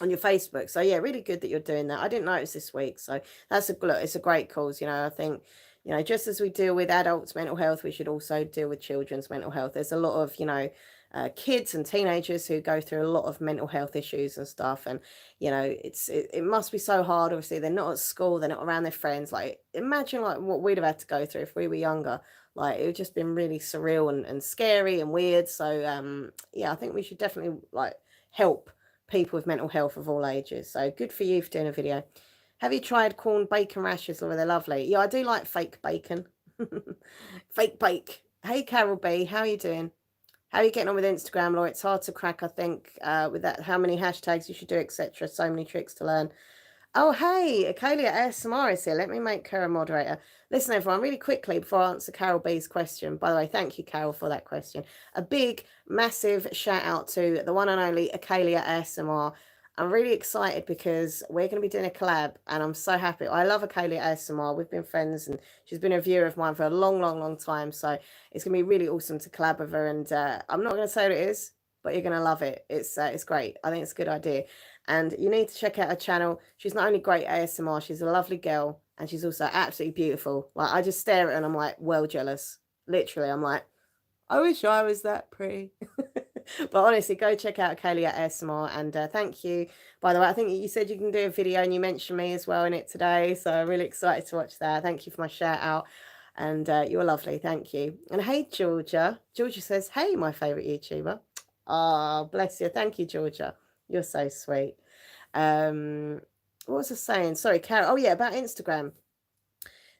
your Facebook. So yeah, really good that you're doing that. I didn't notice this week, so that's it's a great cause. You know, I think, you know, just as we deal with adults' mental health, we should also deal with children's mental health. There's a lot of, you know, kids and teenagers who go through a lot of mental health issues and stuff, and you know, it must be so hard. Obviously, they're not at school, they're not around their friends. Like, imagine like what we'd have had to go through if we were younger. Like, it would just been really surreal and scary and weird. So yeah, I think we should definitely like help people with mental health of all ages. So good for you for doing a video. Have you tried corned bacon rashes, Laura? They're lovely. Yeah, I do like fake bacon. Fake bake. Hey, Carol B, how are you doing? How are you getting on with Instagram, Laura? It's hard to crack, I think, with that, how many hashtags you should do, etc. So many tricks to learn. Oh, hey, Akalia ASMR is here. Let me make her a moderator. Listen, everyone, really quickly before I answer Carol B's question. By the way, thank you, Carol, for that question. A big, massive shout out to the one and only Akalia ASMR. I'm really excited because we're going to be doing a collab, and I'm so happy. I love Akalia ASMR. We've been friends, and she's been a viewer of mine for a long, long, long time. So it's going to be really awesome to collab with her. And I'm not going to say what it is, but you're going to love it. It's great. I think it's a good idea. And you need to check out her channel. She's not only great ASMR, she's a lovely girl, and she's also absolutely beautiful. Like, I just stare at her and I'm like, well jealous. Literally, I'm like, I wish I was that pretty. But honestly, go check out Kaylee at ASMR. And thank you. By the way, I think you said you can do a video and you mentioned me as well in it today. So I'm really excited to watch that. Thank you for my shout out. And you're lovely. Thank you. And hey, Georgia. Georgia says, hey, my favourite YouTuber. Oh, bless you. Thank you, Georgia. You're so sweet. What was I saying? Sorry, Carol. Oh, yeah, about Instagram.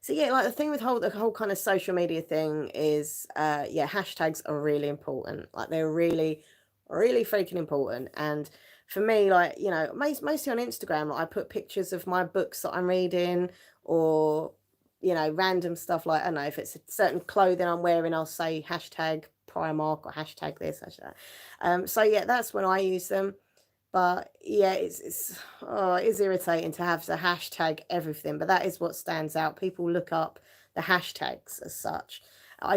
So yeah, like the thing with the whole kind of social media thing is, yeah, hashtags are really important. Like, they're really, really freaking important. And for me, like, you know, mostly on Instagram, like, I put pictures of my books that I'm reading, or, you know, random stuff. Like, I don't know, if it's a certain clothing I'm wearing, I'll say hashtag Primark or hashtag this, hashtag that. So yeah, that's when I use them. But yeah, it is irritating to have to hashtag everything. But that is what stands out. People look up the hashtags as such.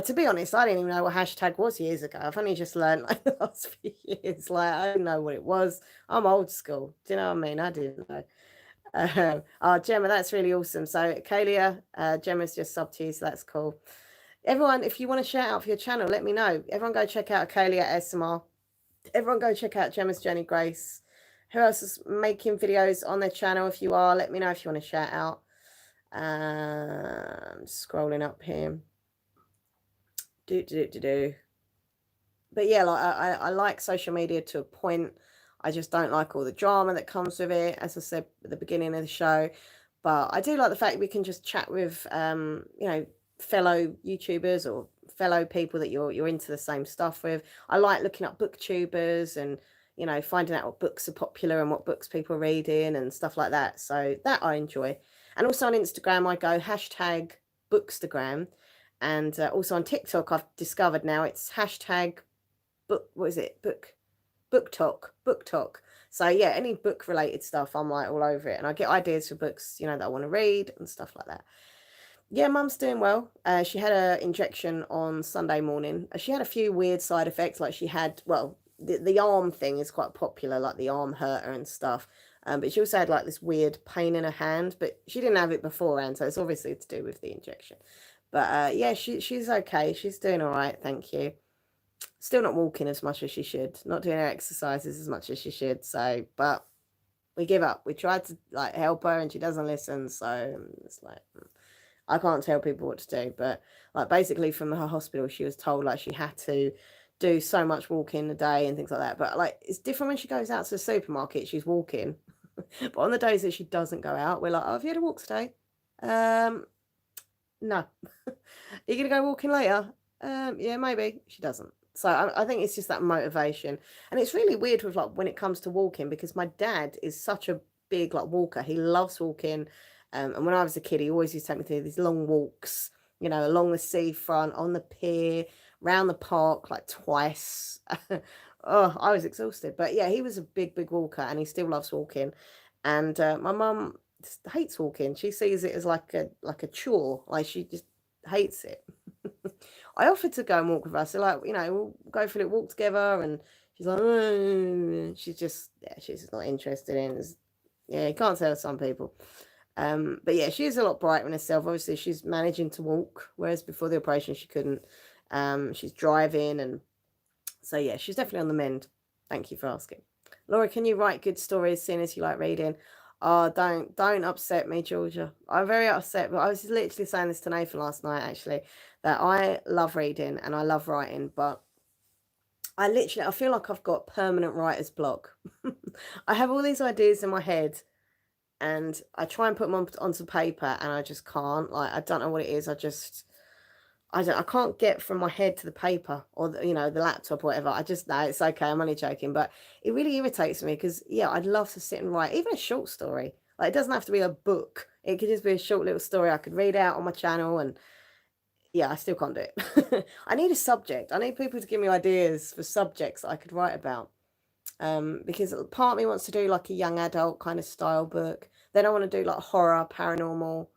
To be honest, I didn't even know what hashtag was years ago. I've only just learned like the last few years. Like, I didn't know what it was. I'm old school. Do you know what I mean? I didn't know. Oh, Gemma, that's really awesome. So, Kalia, Gemma's just subbed to you, so that's cool. Everyone, if you want to shout out for your channel, let me know. Everyone go check out Kalia SMR. Everyone go check out Gemma's Journey Grace. Who else is making videos on their channel? If you are, let me know if you want to shout out. Scrolling up here. But yeah, like I like social media to a point. I just don't like all the drama that comes with it, as I said at the beginning of the show. But I do like the fact we can just chat with fellow YouTubers or fellow people that you're into the same stuff with. I like looking up booktubers and finding out what books are popular and what books people are reading and stuff like that. So that I enjoy. And also on Instagram, I go #bookstagram. And also on TikTok, I've discovered now it's hashtag book. What is it? Book talk. So yeah, any book related stuff, I'm like all over it, and I get ideas for books, that I want to read and stuff like that. Yeah, Mum's doing well. She had an injection on Sunday morning. She had a few weird side effects, like she had, well, the arm thing is quite popular, like the arm hurt her and stuff. But she also had like this weird pain in her hand, but she didn't have it beforehand, so it's obviously to do with the injection. But yeah, she's okay. She's doing all right, thank you. Still not walking as much as she should, not doing her exercises as much as she should. So, but we give up. We tried to like help her, and she doesn't listen. So it's like I can't tell people what to do. But like basically from her hospital, she was told like she had to do so much walking a day and things like that. But like it's different when she goes out to the supermarket. She's walking, but on the days that she doesn't go out, we're like, oh, have you had a walk today? No. Are you gonna go walking later? Yeah, maybe. She doesn't. So I think it's just that motivation. And it's really weird with like when it comes to walking, because my dad is such a big like walker. He loves walking. And when I was a kid, he always used to take me through these long walks, along the seafront, on the pier, round the park like twice. Oh, I was exhausted. But yeah, he was a big, big walker, and he still loves walking. And my mum just hates walking. She sees it as like a chore. Like she just hates it. I offered to go and walk with her. So like, we'll go for a little walk together, and she's like, she's just not interested in. Yeah, you can't tell some people. But yeah, she is a lot brighter in herself. Obviously, she's managing to walk, whereas before the operation she couldn't. She's driving, and so yeah, she's definitely on the mend. Thank you for asking. Laura, can you write good stories seeing as you like reading? Oh, don't upset me, Georgia. I'm very upset, but I was literally saying this to Nathan last night, actually, that I love reading and I love writing, but I feel like I've got permanent writer's block. I have all these ideas in my head, and I try and put them onto paper, and I just can't. Like, I don't know what it is. I can't get from my head to the paper or the laptop or whatever. No, it's okay. I'm only joking, but it really irritates me because yeah, I'd love to sit and write even a short story. Like it doesn't have to be a book. It could just be a short little story I could read out on my channel, and yeah, I still can't do it. I need a subject. I need people to give me ideas for subjects that I could write about. Because part of me wants to do like a young adult kind of style book. Then I want to do like horror, paranormal,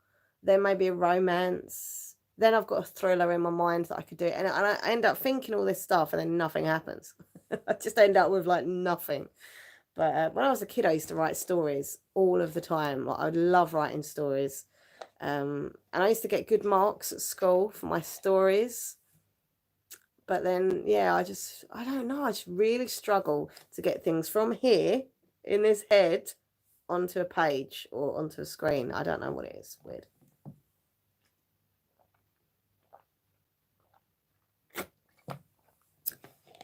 then maybe a romance. Then I've got a thriller in my mind that I could do. And I end up thinking all this stuff, and then nothing happens. I just end up with like nothing. But when I was a kid, I used to write stories all of the time. Like, I would love writing stories. And I used to get good marks at school for my stories. But then, yeah, I don't know. I just really struggle to get things from here in this head onto a page or onto a screen. I don't know what it is. Weird.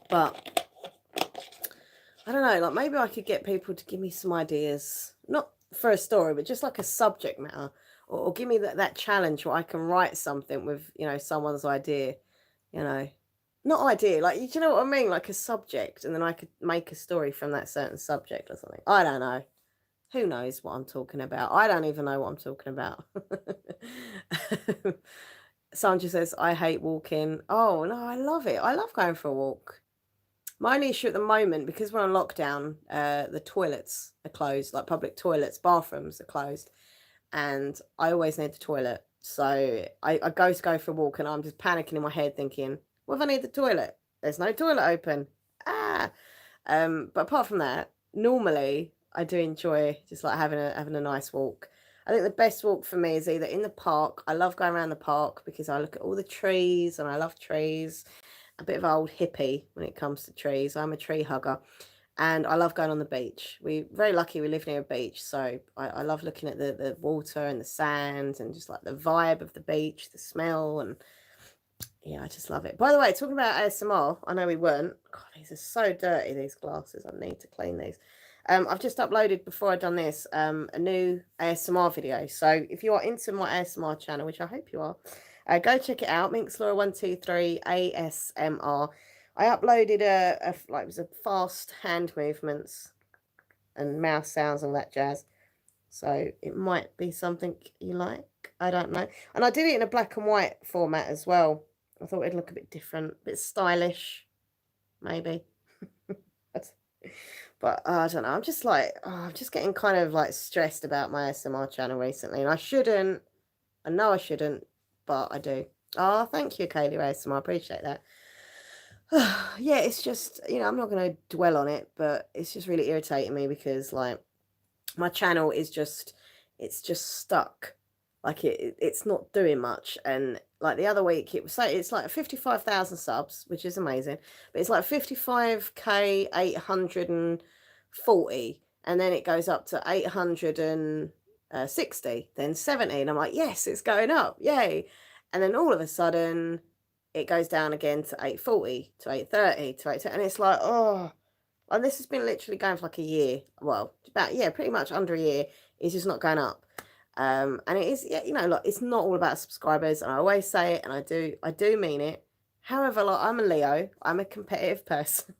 But I don't know, like maybe I could get people to give me some ideas, not for a story, but just like a subject matter, or give me that challenge where I can write something with, someone's idea, not idea, like, you know what I mean? Like a subject, and then I could make a story from that certain subject or something. I don't know. Who knows what I'm talking about? I don't even know what I'm talking about. Sandra says, I hate walking. Oh, no, I love it. I love going for a walk. My only issue at the moment, because we're on lockdown, the toilets are closed, like public toilets, bathrooms are closed, and I always need the toilet. So I go for a walk, and I'm just panicking in my head thinking, what if I need the toilet? There's no toilet open. Ah. But apart from that, normally I do enjoy just like having a nice walk. I think the best walk for me is either in the park. I love going around the park because I look at all the trees and I love trees. a bit of an old hippie when it comes to trees. I'm a tree hugger. And I love going on the beach. We're very lucky we live near a beach, so I love looking at the water and the sand and just like the vibe of the beach, the smell, and yeah, I just love it. By the way, talking about ASMR, I know we weren't. God, these are so dirty, these glasses. I need to clean these. I've just uploaded, before I've done this, a new ASMR video. So if you are into my ASMR channel, which I hope you are, go check it out. Minxlaura123 ASMR. I uploaded like, it was a fast hand movements and mouse sounds and all that jazz. So it might be something you like. I don't know. And I did it in a black and white format as well. I thought it'd look a bit different, a bit stylish, maybe. But I don't know. I'm just like, I'm just getting kind of like stressed about my ASMR channel recently. And I shouldn't. I know I shouldn't, but I do. Oh, thank you, Kaylee ASMR. I appreciate that. Yeah, it's just, I'm not going to dwell on it, but it's just really irritating me because, like, my channel is just, it's just stuck. Like, it's not doing much. And, like, the other week, it's like 55,000 subs, which is amazing, but it's like 55k 840, and then it goes up to 860, then 70, and I'm like, yes, it's going up, yay. And then all of a sudden it goes down again to 840, to 830, to 810, and it's like, oh. And this has been literally going for like a year. Well, about, yeah, pretty much under a year. It's just not going up. And it is, yeah, look, it's not all about subscribers, and I always say it, and I do mean it. However, like, I'm a Leo, I'm a competitive person,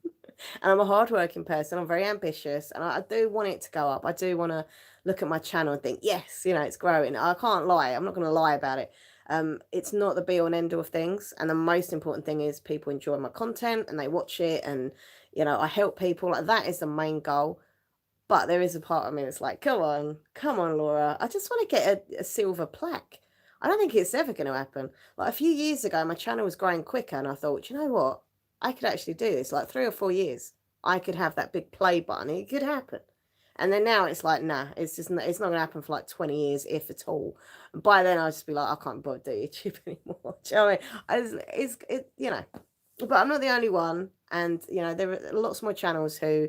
and I'm a hardworking person. I'm very ambitious, and I do want it to go up. I do want to look at my channel and think, yes, it's growing. I can't lie. I'm not going to lie about it. It's not the be all and end all of things, and the most important thing is people enjoy my content and they watch it, and I help people. Like, that is the main goal. But there is a part of me that's like, come on, Laura. I just want to get a silver plaque. I don't think it's ever going to happen. Like, a few years ago, my channel was growing quicker, and I thought, you know what? I could actually do this. Like, 3 or 4 years, I could have that big play button. It could happen. And then now it's like, nah, it's not going to happen for like 20 years, if at all. And by then, I'll just be like, I can't bother do YouTube anymore. Do you know what I mean? But I'm not the only one. And, there are lots more channels who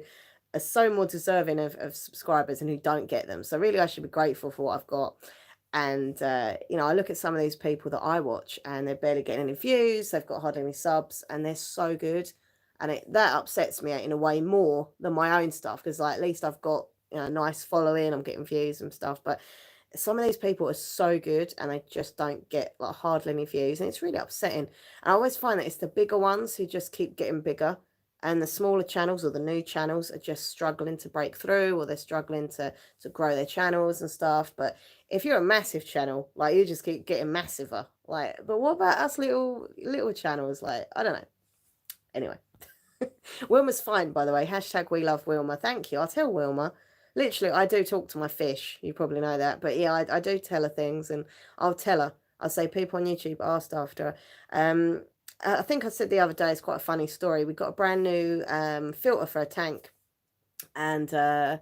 are so more deserving of subscribers and who don't get them. So really, I should be grateful for what I've got. And, I look at some of these people that I watch, and they're barely getting any views. They've got hardly any subs, and they're so good. And that upsets me in a way more than my own stuff, because, like, at least I've got, a nice following. I'm getting views and stuff. But some of these people are so good, and they just don't get, like, hardly any views, and it's really upsetting. And I always find that it's the bigger ones who just keep getting bigger, and the smaller channels or the new channels are just struggling to break through, or they're struggling to grow their channels and stuff. But if you're a massive channel, like, you just keep getting massiver. Like, but what about us little channels? Like, I don't know. Anyway. Wilma's fine, by the way. # we love Wilma. Thank you. I'll tell Wilma. Literally, I do talk to my fish. You probably know that. But yeah, I do tell her things, and I'll tell her. I'll say people on YouTube asked after her. I think I said the other day, it's quite a funny story. We got a brand new filter for a tank. And by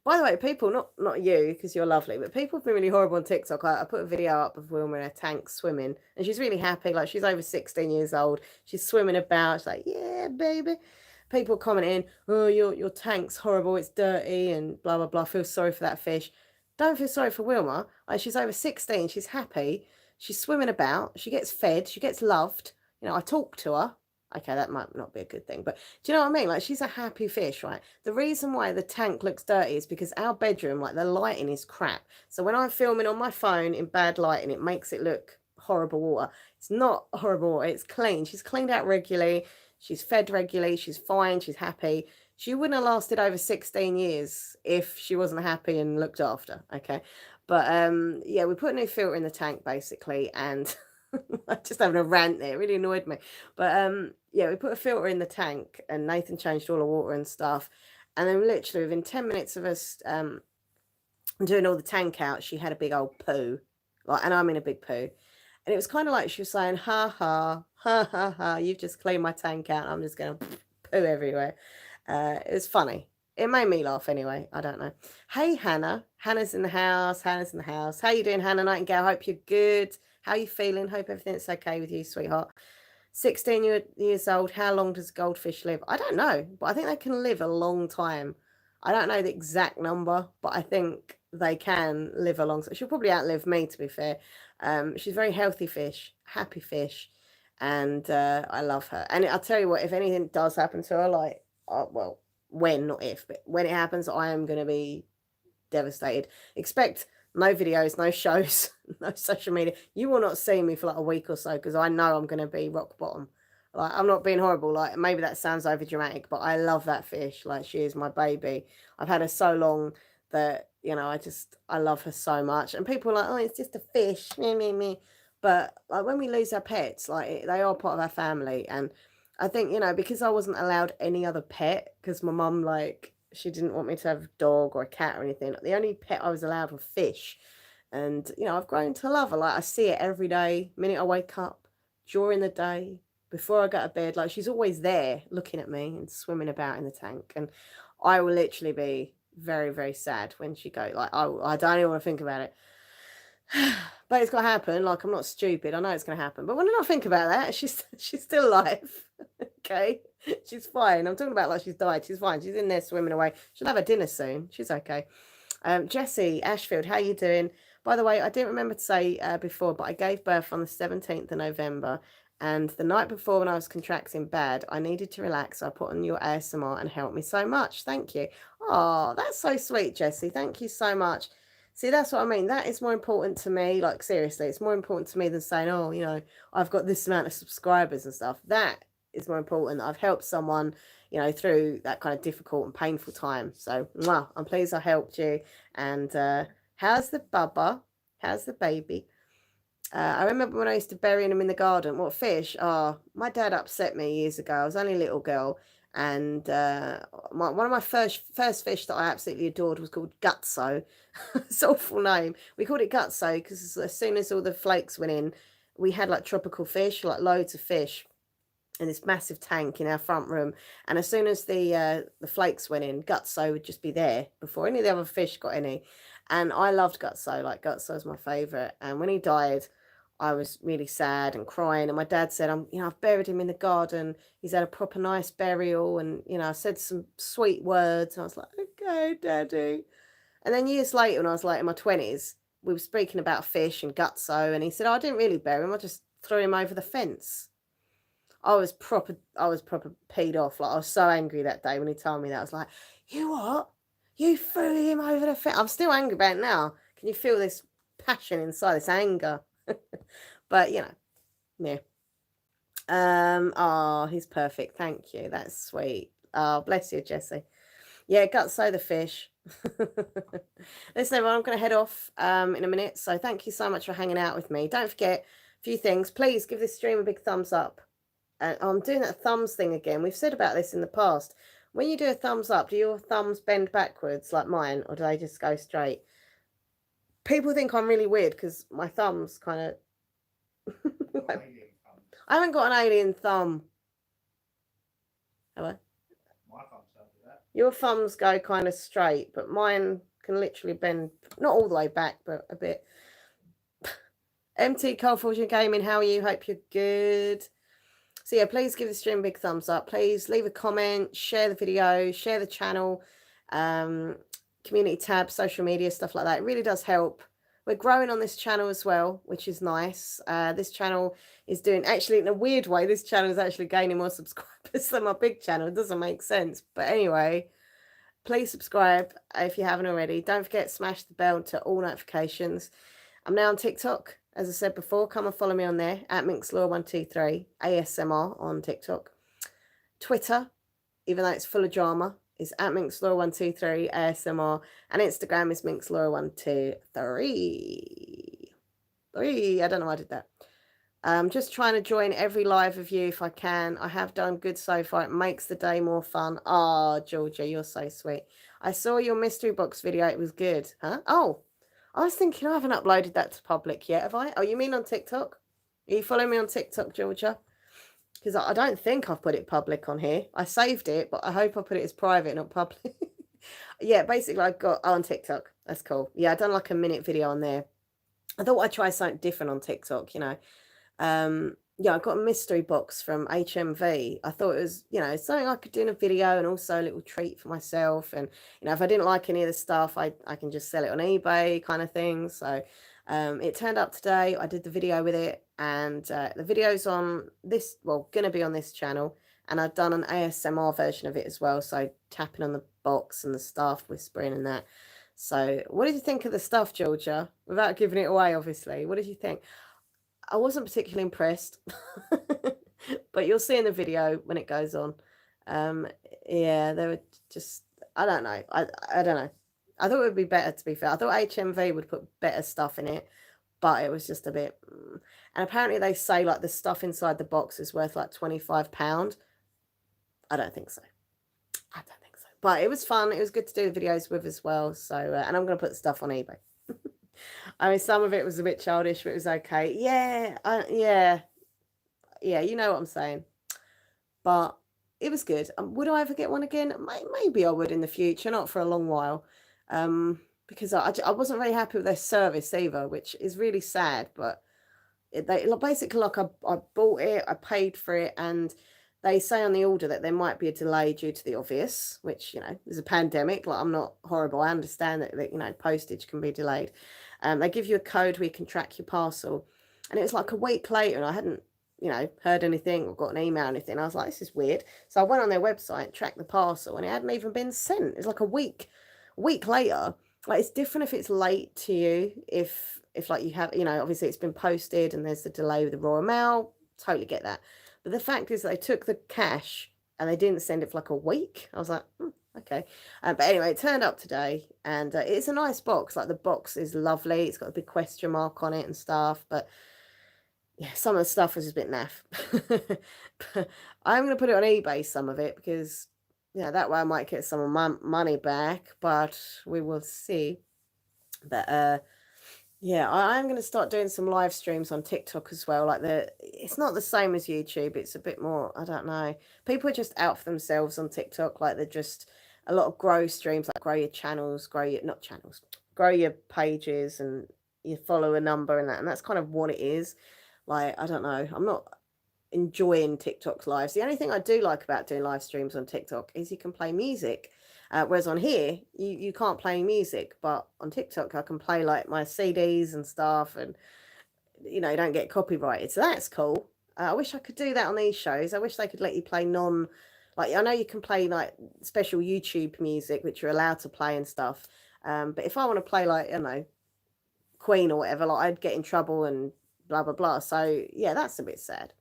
the way, people, not you, because you're lovely, but people have been really horrible on TikTok. I put a video up of Wilma in a tank swimming, and she's really happy. Like, she's over 16 years old. She's swimming about. She's like, yeah, baby. People commenting, oh, your tank's horrible, it's dirty, and blah, blah, blah. Feel sorry for that fish. Don't feel sorry for Wilma. Like, she's over 16. She's happy. She's swimming about. She gets fed. She gets loved. I talk to her. Okay, that might not be a good thing, but do you know what I mean? Like, she's a happy fish, right? The reason why the tank looks dirty is because our bedroom, like, the lighting is crap. So when I'm filming on my phone in bad lighting, it makes it look horrible water. It's not horrible water. It's clean. She's cleaned out regularly. She's fed regularly. She's fine. She's happy. She wouldn't have lasted over 16 years if she wasn't happy and looked after. Okay. But, yeah, we put a new filter in the tank, basically, and I'm just having a rant there. It really annoyed me. But, yeah, we put a filter in the tank, and Nathan changed all the water and stuff. And then literally within 10 minutes of us doing all the tank out, she had a big old poo. Like, and I'm in a big poo. And it was kind of like she was saying, ha, ha, ha, ha, ha, you've just cleaned my tank out. I'm just going to poo everywhere. It was funny. It made me laugh anyway. I don't know. Hey, Hannah. Hannah's in the house. How you doing, Hannah Nightingale? Hope you're good. How are you feeling? Hope everything's okay with you, sweetheart. 16 years old. How long does goldfish live? I don't know, but I think they can live a long time. I don't know the exact number, but I think they can live a long time. She'll probably outlive me, to be fair. She's a very healthy fish, happy fish, and I love her. And I'll tell you what, if anything does happen to her, like, well, when, not if, but when it happens, I am going to be devastated. Expect no videos, no shows, no social media. You will not see me for like a week or so because I know I'm going to be rock bottom. Like, I'm not being horrible. Like, maybe that sounds over dramatic, but I love that fish. Like, she is my baby. I've had her so long that, you know, I love her so much. And people are like, oh, it's just a fish, me, me, me. But like, when we lose our pets, like, they are part of our family. And I think, you know, because I wasn't allowed any other pet, because my mum, like, she didn't want me to have a dog or a cat or anything. The only pet I was allowed were fish. And, you know, I've grown to love her. Like, I see it every day, minute I wake up, during the day, before I go to bed. Like, she's always there looking at me and swimming about in the tank. And I will literally be very, very sad when she goes. Like, I don't even want to think about it. But it's got to happen. Like, I'm not stupid. I know it's going to happen. But when I don't think about that, she's still alive. Okay? She's fine. I'm talking about like she's died. She's fine. She's in there swimming away. She'll have her dinner soon. She's okay. Jessie Ashfield, how you doing? By the way, I didn't remember to say before, but I gave birth on the 17th of November. And the night before, when I was contracting bad, I needed to relax. So I put on your ASMR and helped me so much. Thank you. Oh, that's so sweet, Jessie. Thank you so much. See, that's what I mean. That is more important to me. Like, seriously, it's more important to me than saying, oh, you know, I've got this amount of subscribers and stuff. That is more important. I've helped someone, you know, through that kind of difficult and painful time. So, mwah, I'm pleased I helped you. And how's the bubba? How's the baby? I remember when I used to bury them in the garden. What fish? Oh, my dad upset me years ago. I was only a little girl. And one of my first fish that I absolutely adored was called Gutso. It's an awful name. We called it Gutso because as soon as all the flakes went in, we had like tropical fish, like loads of fish in this massive tank in our front room. And as soon as the flakes went in, Gutso would just be there before any of the other fish got any. And I loved Gutso. Like, Gutso was my favourite. And when he died, I was really sad and crying. And my dad said, I've buried him in the garden. He's had a proper nice burial. And, you know, I said some sweet words. And I was like, okay, Daddy. And then years later, when I was like in my 20s, we were speaking about fish and Gutso. And he said, I didn't really bury him. I just threw him over the fence. I was proper peed off. Like, I was so angry that day when he told me that. I was like, you what? You threw him over the fence? I'm still angry about it now. Can you feel this passion inside, this anger? But, you know, yeah. Oh, he's perfect. Thank you. That's sweet. Oh, bless you, Jessie. Yeah, Gutso the fish. Listen, everyone, I'm going to head off in a minute. So thank you so much for hanging out with me. Don't forget a few things. Please give this stream a big thumbs up. I'm doing that thumbs thing again. We've said about this in the past. When you do a thumbs up, do your thumbs bend backwards like mine, or do they just go straight? People think I'm really weird because my thumbs kind of... I haven't got an alien thumb. Have I? My thumbs don't do that. Your thumbs go kind of straight, but mine can literally bend, not all the way back, but a bit. MT Cold Fortune Gaming, how are you? Hope you're good. So yeah, please give the stream a big thumbs up. Please leave a comment, share the video, share the channel, community tab, social media, stuff like that. It really does help. We're growing on this channel as well, which is nice. This channel is doing, actually, in a weird way, this channel is actually gaining more subscribers than my big channel. It doesn't make sense. But anyway, please subscribe if you haven't already. Don't forget, smash the bell to all notifications. I'm now on TikTok. As I said before, come and follow me on there, at MinxLaw123, ASMR on TikTok. Twitter, even though it's full of drama, is at MinxLaw123, ASMR. And Instagram is MinxLaw123. I don't know why I did that. I'm just trying to join every live of you if I can. I have done good so far. It makes the day more fun. Ah, Georgia, you're so sweet. I saw your mystery box video. It was good. Huh? Oh, I was thinking I haven't uploaded that to public yet, have I? Oh, you mean on TikTok? Are you following me on TikTok, Georgia? Because I don't think I've put it public on here. I saved it, but I hope I put it as private, not public. Yeah, basically I got on TikTok. That's cool. Yeah, I done like a minute video on there. I thought I'd try something different on TikTok, you know. yeah, I got a mystery box from HMV. I thought it was, something I could do in a video and also a little treat for myself. And, if I didn't like any of the stuff, I can just sell it on eBay kind of thing. So it turned up today. I did the video with it, and the video's on this, well, going to be on this channel. And I've done an ASMR version of it as well. So tapping on the box and the stuff, whispering and that. So what did you think of the stuff, Georgia? Without giving it away, obviously. What did you think? I wasn't particularly impressed, but you'll see in the video when it goes on. Um, yeah, they were just, I don't know. I don't know. I thought it would be better, to be fair. I thought HMV would put better stuff in it, but it was just a bit. And apparently they say like the stuff inside the box is worth like £25. I don't think so. I don't think so. But it was fun. It was good to do the videos with as well. So, and I'm going to put the stuff on eBay. I mean, some of it was a bit childish, but it was okay. Yeah, you know what I'm saying. But it was good. Would I ever get one again? Maybe I would in the future, not for a long while, because I wasn't very happy with their service either, which is really sad. But they basically, like, I bought it, I paid for it, and they say on the order that there might be a delay due to the obvious, which, there's a pandemic. Like, I'm not horrible. I understand that postage can be delayed. They give you a code where you can track your parcel. And it was like a week later, and I hadn't, heard anything or got an email or anything. I was like, this is weird. So I went on their website, tracked the parcel, and it hadn't even been sent. It was like a week later. Like, it's different if it's late to you, if like you have, obviously it's been posted and there's a delay with the Royal Mail. Totally get that. But the fact is, they took the cash and they didn't send it for like a week. I was like, okay. But anyway, it turned up today, and it's a nice box. Like, the box is lovely. It's got a big question mark on it and stuff. But yeah, some of the stuff was a bit naff. I'm going to put it on eBay, some of it, because, that way I might get some of my money back. But we will see. But yeah, I'm going to start doing some live streams on TikTok as well. Like, it's not the same as YouTube. It's a bit more, I don't know. People are just out for themselves on TikTok. Like, they're just a lot of grow streams, like grow your channels, not channels, grow your pages and your follower number and that. And that's kind of what it is. Like, I don't know. I'm not enjoying TikTok's lives. The only thing I do like about doing live streams on TikTok is you can play music. Whereas on here, you can't play music, but on TikTok, I can play like my CDs and stuff, and, you don't get copyrighted. So that's cool. I wish I could do that on these shows. I wish they could let you play like, I know you can play like special YouTube music, which you're allowed to play and stuff. But if I want to play like, Queen or whatever, like, I'd get in trouble and blah, blah, blah. So yeah, that's a bit sad.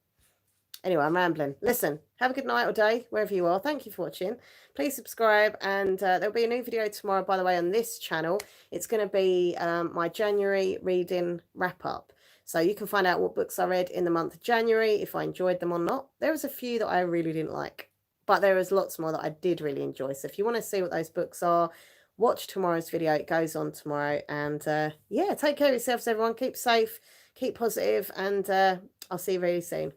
Anyway, I'm rambling. Listen, have a good night or day, wherever you are. Thank you for watching. Please subscribe, and there'll be a new video tomorrow, by the way, on this channel. It's going to be my January reading wrap-up. So you can find out what books I read in the month of January, if I enjoyed them or not. There was a few that I really didn't like, but there was lots more that I did really enjoy. So if you want to see what those books are, watch tomorrow's video. It goes on tomorrow. And yeah, take care of yourselves, everyone. Keep safe, keep positive, and I'll see you really soon.